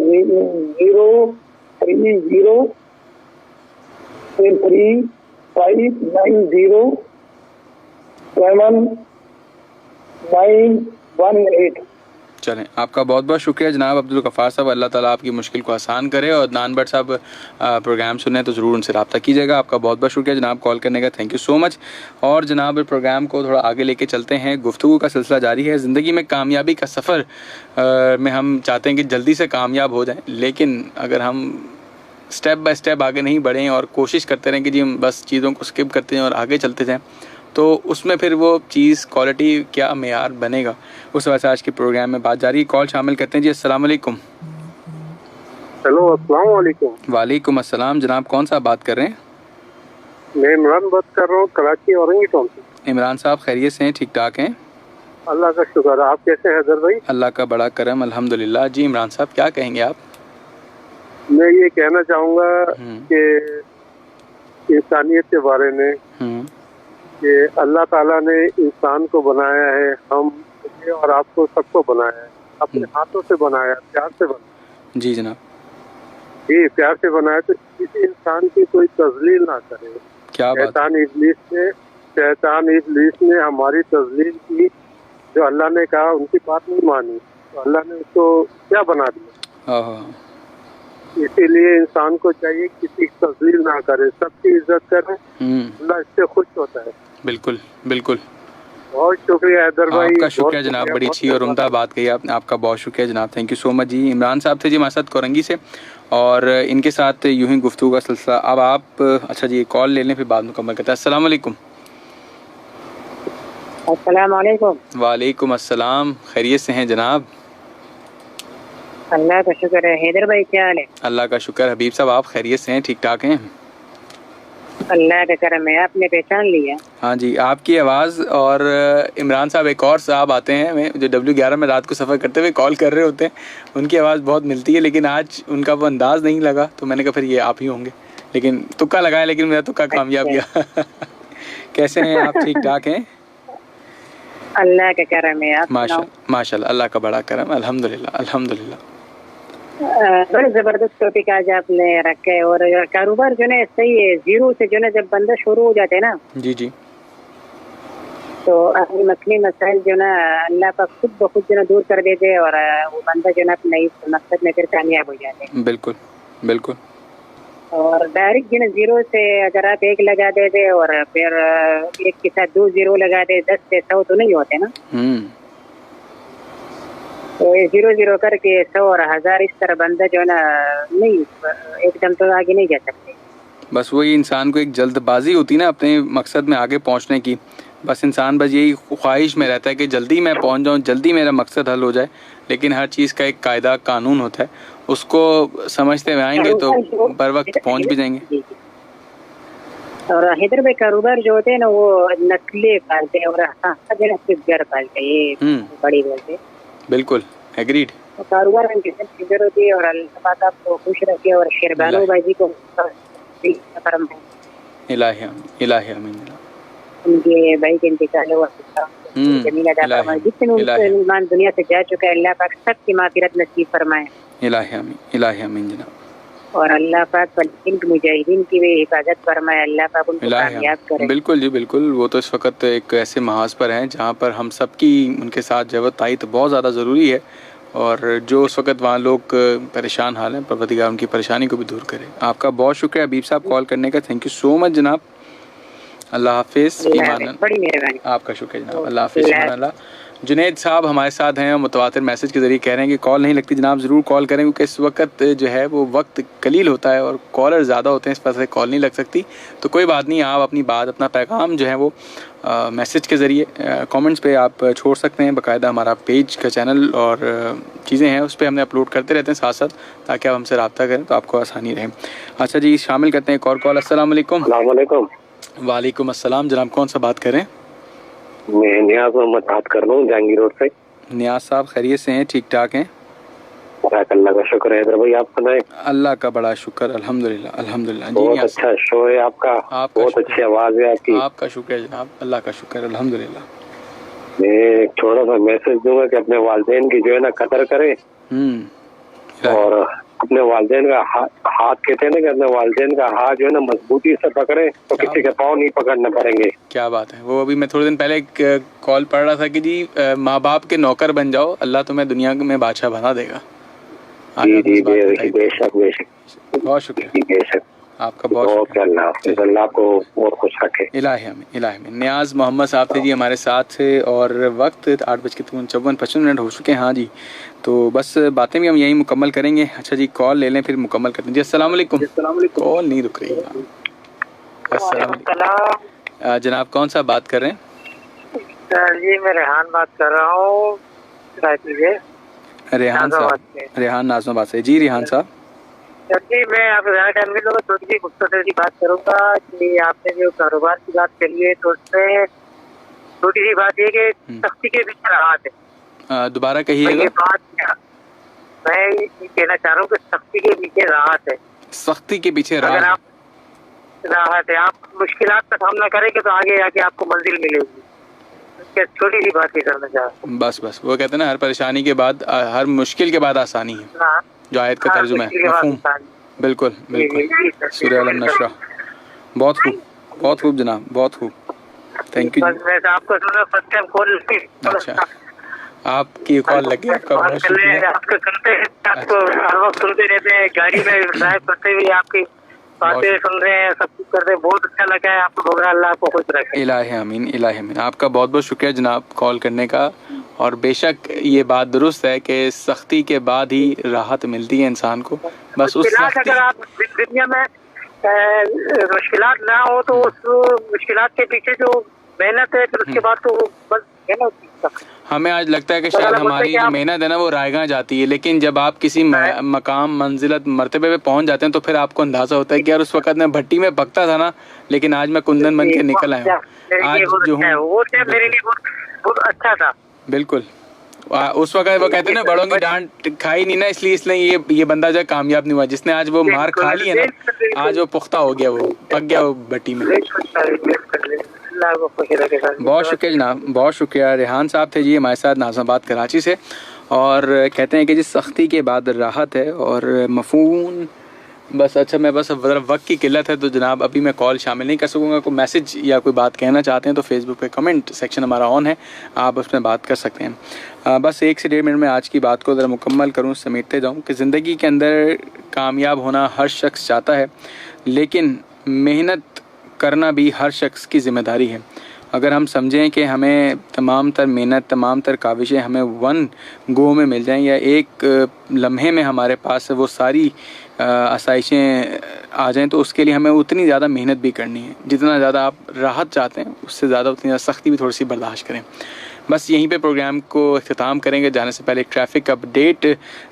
03035907918। चलें, आपका बहुत बहुत शुक्रिया जनाब अब्दुल गफ़ार साहब। अल्लाह ताला आपकी मुश्किल को आसान करे। और अदनान भट्ट साहब प्रोग्राम सुने तो ज़रूर उनसे रब्ता कीजिएगा। आपका बहुत बहुत शुक्रिया जनाब कॉल करने का, थैंक यू सो मच। और जनाब प्रोग्राम को थोड़ा आगे लेके चलते हैं, गुफ्तगू का सिलसिला जारी है। ज़िंदगी में कामयाबी का सफ़र में हम चाहते हैं कि जल्दी से कामयाब हो जाएं, लेकिन अगर हम स्टेप बाय स्टेप आगे नहीं बढ़ें और कोशिश करते रहें कि जी हम बस चीज़ों को स्किप करते हैं और आगे चलते जाएँ, तो उसमें फिर वो चीज़ क्वालिटी क्या मेयार बनेगा। उस वजह से आज के प्रोग्राम में बात जारी। कॉल शामिल करते हैं जी। अस्सलाम वालेकुम। हेलो, अस्सलाम वालेकुम। वालेकुम अस्सलाम। जनाब कौन सा बात कर रहे हैं? मैं इमरान बात कर रहा हूँ, कराची औरंगी टाउन से। इमरान साहब खैरियत से हैं? ठीक ठाक हैं? अल्लाह का शुक्र। आप कैसे हैं हैदर भाई? अल्लाह का बड़ा करम अल्हम्दुलिल्लाह। जी इमरान साहब क्या कहेंगे आप? मैं ये कहना चाहूँगा कि इंसानियत के बारे में कि अल्लाह ताला ने इंसान को बनाया है, हम और आपको सबको बनाया है, अपने हाथों से बनाया, प्यार से बनाया। जी जनाब। जी प्यार से बनाया, तो किसी इंसान की कोई तजलील ना करे। क्या बात? शैतान इब्लीस ने हमारी तजलील की, जो अल्लाह ने कहा उनकी बात नहीं मानी, तो अल्लाह ने उसको क्या बना दिया। इसीलिए इंसान को चाहिए किसी की तजलील ना करे, सबकी इज्जत करे, अल्लाह इससे खुश होता है। बिल्कुल बिल्कुल। बहुत शुक्रिया हैदर भाई। आपका शुक्रिया जनाब, बड़ी अच्छी और उम्दा बात कही आपने, आपका बहुत शुक्रिया जनाब, थैंक यू सो मच जी। इमरान साहब थे जी हमारे साथ कोरंगी से, और इनके साथ यूं ही गुफ्तगू का सिलसिला। अब आप अच्छा जी कॉल ले लें, फिर बाद मुकम्मल करते हैं। अस्सलाम वालेकुम। अस्सलाम वालेकुम। वालेकुम अस्सलाम। खैरियत से हैं जनाब? अल्लाह का शुक्र है। हैदर भाई क्या हाल है? अल्लाह का शुक्र। हबीब साहब आप खैरियत से हैं? ठीक ठाक हैं? अल्लाह का करम है। आपने पहचान लिया? हाँ जी, आपकी आवाज़ और इमरान साहब एक और साहब आते हैं, मैं जो W11 में रात को सफ़र करते हुए कॉल कर रहे होते हैं, उनकी आवाज़ बहुत मिलती है, लेकिन आज उनका वो अंदाज़ नहीं लगा, तो मैंने कहा फिर ये आप ही होंगे, लेकिन तुक्का लगाया, लेकिन मेरा तुक्का कामयाब गया। कैसे हैं आप? ठीक ठाक हैं? अल्लाह का करम है। माशाल्लाह, अल्लाह का बड़ा करम, अल्हम्दुलिल्लाह अल्हम्दुलिल्लाह। बड़े जबरदस्त टॉपिक आज आपने रखा है। और कारोबार जो है सही है, जीरो से जो है जब बंदा शुरू हो जाते हैं ना, जी जी, तो अपनी मसले मसाइल जो ना अल्लाह का खुद ब खुद जो दूर कर देते हैं, और वो बंदा जो ना अपने इस मकसद में फिर कामयाब हो जाते हैं। बिल्कुल बिल्कुल। और डायरेक्ट जिन जीरो से अगर आप 1 लगा देते और फिर 1 के साथ 2 जीरो लगा दे 10 से 100 तो नहीं होते ना। तो ये 0-0 करके 100 और 1000 इस तरह बंदा जो है ना नहीं एकदम तो आगे नहीं जा सकते। बस वही इंसान को एक जल्दबाजी होती है ना अपने मकसद में आगे पहुंचने की। बस इंसान बस यही ख्वाहिश में रहता है कि जल्दी मैं पहुंच जाऊं, जल्दी मेरा मकसद हल हो जाए। लेकिन हर चीज़ का एक कायदा कानून होता है, उसको समझते हुए आएंगे तो बर वक्त पहुंच भी जाएंगे। और हैदर भाई कारोबार जो होते हैं ना वो नस्लें पालते हैं और सिर्फ घर पालते हैं, ये बड़ी बात है। बिल्कुल एग्रीड। तो कारोबार में फिक्र होती है और अल्लाह पाक आपको खुश रखे और शेरबानो भाई जी को इलाही आमीन। उनके भाई के इंतकाल हुआ जितने मुसलमान दुनिया से जा चुका है अल्लाह पाक सबकी माग़फ़िरत नसीब फरमाए। इलाही आमीन जनाब। और अल्लाह पाक फलस्तीन के मुजाहिदीन की भी हिफाजत फरमाए, अल्लाह पाक उनको कामयाब करे। बिल्कुल जी बिल्कुल। वो तो इस वक्त एक ऐसे महाज पर हैं जहाँ पर हम सब की उनके साथ जवत ताईत बहुत ज़्यादा ज़रूरी है। और जो उस वक्त वहाँ लोग परेशान हाल हैं, परवरदिगार उनकी परेशानी को भी दूर करे। आपका बहुत शुक्रिया हबीब साहब कॉल करने का, थैंक यू सो मच जनाब। अल्लाह हाफिज़। बड़ी मेहरबानी। आपका शुक्रिया जनाब, अल्लाह हाफिज़। अल्लाह। जुनैद साहब हमारे साथ हैं, मुतवातिर मैसेज के ज़रिए कह रहे हैं कि कॉल नहीं लगती जनाब, ज़रूर कॉल करें क्योंकि इस वक्त जो है वो वक्त कलील होता है और कॉलर ज़्यादा होते हैं, इस वजह से कॉल नहीं लग सकती। तो कोई बात नहीं, आप अपनी बात अपना पैगाम जो है वो मैसेज के ज़रिए कमेंट्स पे आप छोड़ सकते हैं। बाकायदा हमारा पेज का चैनल और चीज़ें हैं उस पर हमने अपलोड करते रहते हैं साथ साथ, ताकि आप हमसे रब्ता करें तो आपको आसानी रहे। अच्छा जी, शामिल करते हैं एक और कॉल। अस्सलाम वालेकुम। वालेकुम अस्सलाम जनाब, कौन सा बात करें? मैं नियाज मोहम्मद बात कर रहा हूँ जहांगीर रोड से। नियाज साहब खैरियत से हैं? ठीक ठाक हैं? अल्लाह का शुक्र है। भाई आप सुनाए? अल्लाह का बड़ा शुक्र, अल्हम्दुलिल्लाह अल्हम्दुलिल्लाह। बहुत अच्छा शो है आपका, बहुत अच्छी आवाज़ है आपकी। आपका शुक्रिया जनाब, अल्लाह का शुक्र अल्हम्दुलिल्लाह। मैं एक छोटा सा मैसेज दूंगा कि अपने वालिदैन की जो है ना कदर करें और अपने वालिदैन का हाथ कहते हैं ना कि अपने वालिदैन का हाथ जो है ना मजबूती से पकड़े तो किसी के पाँव नहीं पकड़ने पड़ेंगे। क्या बात है। वो अभी मैं थोड़े दिन पहले एक कॉल पढ़ रहा था कि जी माँ बाप के नौकर बन जाओ, अल्लाह तुम्हें दुनिया में बादशाह बना देगा। जी जी बेशक बेशक। बहुत शुक्रिया बेशक, आपका बहुत शुक्रिया। अल्लाह आपको बहुत खुश रखे। इलाही में नियाज मोहम्मद साहब थे जी हमारे साथ थे और वक्त 8:54 हो चुके हैं। हाँ जी, तो बस बातें भी हम यही मुकम्मल करेंगे। अच्छा जी, कॉल ले लें फिर मुकम्मल करते हैं जी। अस्सलाम वालेकुम। कॉल नहीं रुक रही। अस्सलाम वालेकुम जनाब, कौन सा बात कर रहे हैं? सर जी मैं रेहान बात कर रहा हूँ। रेहान साहब, रेहान नाज़माबाद से। जी रेहान साहब। जी मैं आपको ज़्यादा टाइम नहीं लूँगा, थोड़ी सी मुख्तसर सी बात करूँगा कि आपने जो कारोबार की बात करी है तो उसमें छोटी सी बात ये कि सख्ती के पीछे राहत है। दोबारा कहिएगा। मैं ये कहना चाह रहा हूँ कि सख्ती के पीछे राहत है। सख्ती के पीछे राहत है। आप मुश्किलात का सामना करेंगे तो आगे आके आपको मंजिल मिलेगी। छोटी सी बात ही करना चाह रहा हूँ। बस वो कहते हैं ना, हर परेशानी के बाद, हर मुश्किल के बाद आसानी है, जो आयत का तर्जुमा है। मफ़हूम? बिल्कुल बिल्कुल। सूरह अलम नशरा। बहुत खूब जनाब, बहुत खूब, थैंक यू। आपको फर्स्ट टाइम कॉल। अच्छा, आपकी कॉल लगी, आपका बहुत शुक्रिया। आपको हर वक्त सुनते रहते हैं, गाड़ी में ड्राइव करते हुए आपकी बातें सुन रहे हैं, सब कुछ कर रहे हैं, बहुत अच्छा लगा है आपको। अल्लाह आपको खुश रखे। इलाही आमीन, इलाही आमीन। आपका बहुत बहुत शुक्रिया जनाब कॉल करने का। और बेशक ये बात दुरुस्त है कि सख्ती के बाद ही राहत मिलती है इंसान को। बस उस अगर आप दुनिया में मुश्किलात ना हो तो उस मुश्किलात के पीछे जो मेहनत है फिर उसके बाद तो बस है ना। हमें आज लगता है कि शायद हमारी जो मेहनत है ना वो रायगा जाती है, लेकिन जब आप किसी मकाम मंजिलत मर्तबे पे पहुंच जाते हैं तो फिर आपको अंदाजा होता है कि यार उस वक्त मैं भट्टी में पकता था ना, लेकिन आज मैं कुंदन बन के निकल आया हूँ। आज जो हूँ मेरे लिए बहुत अच्छा था। बिल्कुल। उस वक्त वो कहते हैं ना, बड़ों की डांट खाई नहीं ना, इसलिए ये बंदा जो कामयाब नहीं हुआ। जिसने आज वो मार खा ली है ना, आज वो पुख्ता हो गया, वो पक गया वो भट्टी में। बहुत शुक्रिया जनाब, बहुत शुक्रिया। रेहान साहब थे जी हमारे साथ नाज़माबाद कराची से, और कहते हैं कि जिस सख्ती के बाद राहत है। और मफ़हूम बस अच्छा, मैं बस वक्त की किल्लत है तो जनाब अभी मैं कॉल शामिल नहीं कर सकूँगा। कोई मैसेज या कोई बात कहना चाहते हैं तो फेसबुक पे कमेंट सेक्शन हमारा ऑन है, आप उसमें बात कर सकते हैं। बस 1 से 1.5 मिनट में आज की बात को ज़रा मुकम्मल करूँ, समेटते जाऊँ कि ज़िंदगी के अंदर कामयाब होना हर शख्स चाहता है, लेकिन मेहनत करना भी हर शख्स की ज़िम्मेदारी है। अगर हम समझें कि हमें तमाम तर मेहनत, तमाम तर काविशें हमें 1 गो में मिल जाएं या एक लम्हे में हमारे पास वो सारी आसाइशें आ जाएं, तो उसके लिए हमें उतनी ज़्यादा मेहनत भी करनी है। जितना ज़्यादा आप राहत चाहते हैं उससे ज़्यादा उतनी ज़्यादा सख्ती भी थोड़ी सी बर्दाश्त करें। बस यहीं पे प्रोग्राम को इख्तिताम करेंगे। जाने से पहले ट्रैफ़िक अपडेट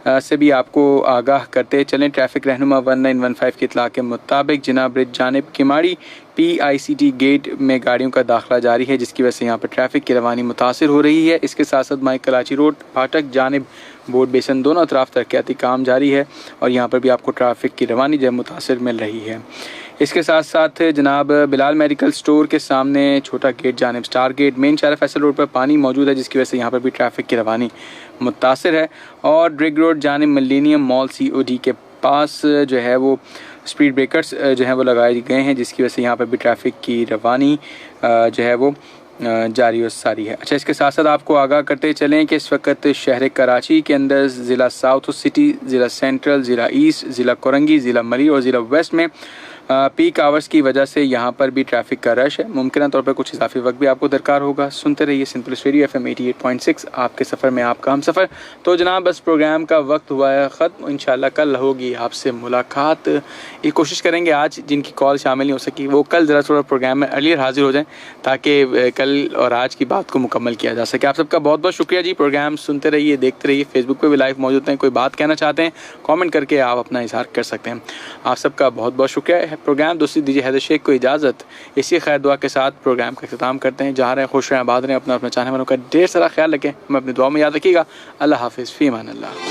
से भी आपको आगाह करते चलें। ट्रैफ़िक रहनुमा 1915 की इत्तला के मुताबिक जिना ब्रिज जानिब किमाड़ी PICT गेट में गाड़ियों का दाखिला जारी है, जिसकी वजह से यहाँ पर ट्रैफ़िक की रवानी मुतासिर हो रही है। इसके साथ साथ माई कराची रोड फाटक जानिब बोर्ड बेसन दोनों तरफ तरक्याती काम जारी है और यहाँ पर भी आपको ट्रैफ़िक की रवानी जो मुतासिर मिल रही है। इसके साथ साथ जनाब बिलाल मेडिकल स्टोर के सामने छोटा गेट जानिब स्टार गेट मेन शारा फैसल रोड पर पानी मौजूद है, जिसकी वजह से यहाँ पर भी ट्रैफ़िक की रवानी मुतासिर है। और ड्रिग रोड जानिब मिलेनियम मॉल COD के पास जो है वो स्पीड ब्रेकर्स जो है वो लगाए गए हैं, जिसकी वजह से यहाँ पर भी ट्रैफ़िक की रवानी जो है वो जारी और सारी है। अच्छा, इसके साथ साथ आपको आगाह करते चलें कि इस वक्त शहर कराची के अंदर ज़िला साउथ सिटी, ज़िला सेंट्रल, ज़िला ईस्ट, ज़िला कोरंगी, ज़िला मरी और ज़िला वेस्ट में पीक आवर्स की वजह से यहाँ पर भी ट्रैफ़िक का रश है। मुमकिन तौर पर कुछ इजाफी वक्त भी आपको दरकार होगा। सुनते रहिए सिंपल रेडियो FM 88.6, आपके सफ़र में आपका हम सफ़र। तो जनाब बस प्रोग्राम का वक्त हुआ है ख़त्म। इंशाल्लाह कल होगी आपसे मुलाकात। ये कोशिश करेंगे आज जिनकी कॉल शामिल नहीं हो सकी वो कल ज़रा थोड़ा प्रोग्राम में अर्लियर हाजिर हो जाएं, ताकि कल और आज की बात को मुकम्मल किया जा सके। आप सबका बहुत बहुत शुक्रिया जी। प्रोग्राम सुनते रहिए, देखते रहिए। फेसबुक पर भी लाइव मौजूद हैं। कोई बात कहना चाहते हैं कॉमेंट करके आप अपना इजहार कर सकते हैं। आप सबका बहुत बहुत शुक्रिया। प्रोग्राम दोस्ती दीजिए हैदर शेख को इजाज़त। इसी खैर दुआ के साथ प्रोग्राम का इख्तिताम करते हैं। जहाँ रहें खुश रहें, आबाद रहें, अपना चाहने वालों का ढेर सारा ख्याल रखें। मैं अपनी दुआ में याद रखिएगा। अल्लाह हाफिज़, फ़ी अमान अल्लाह।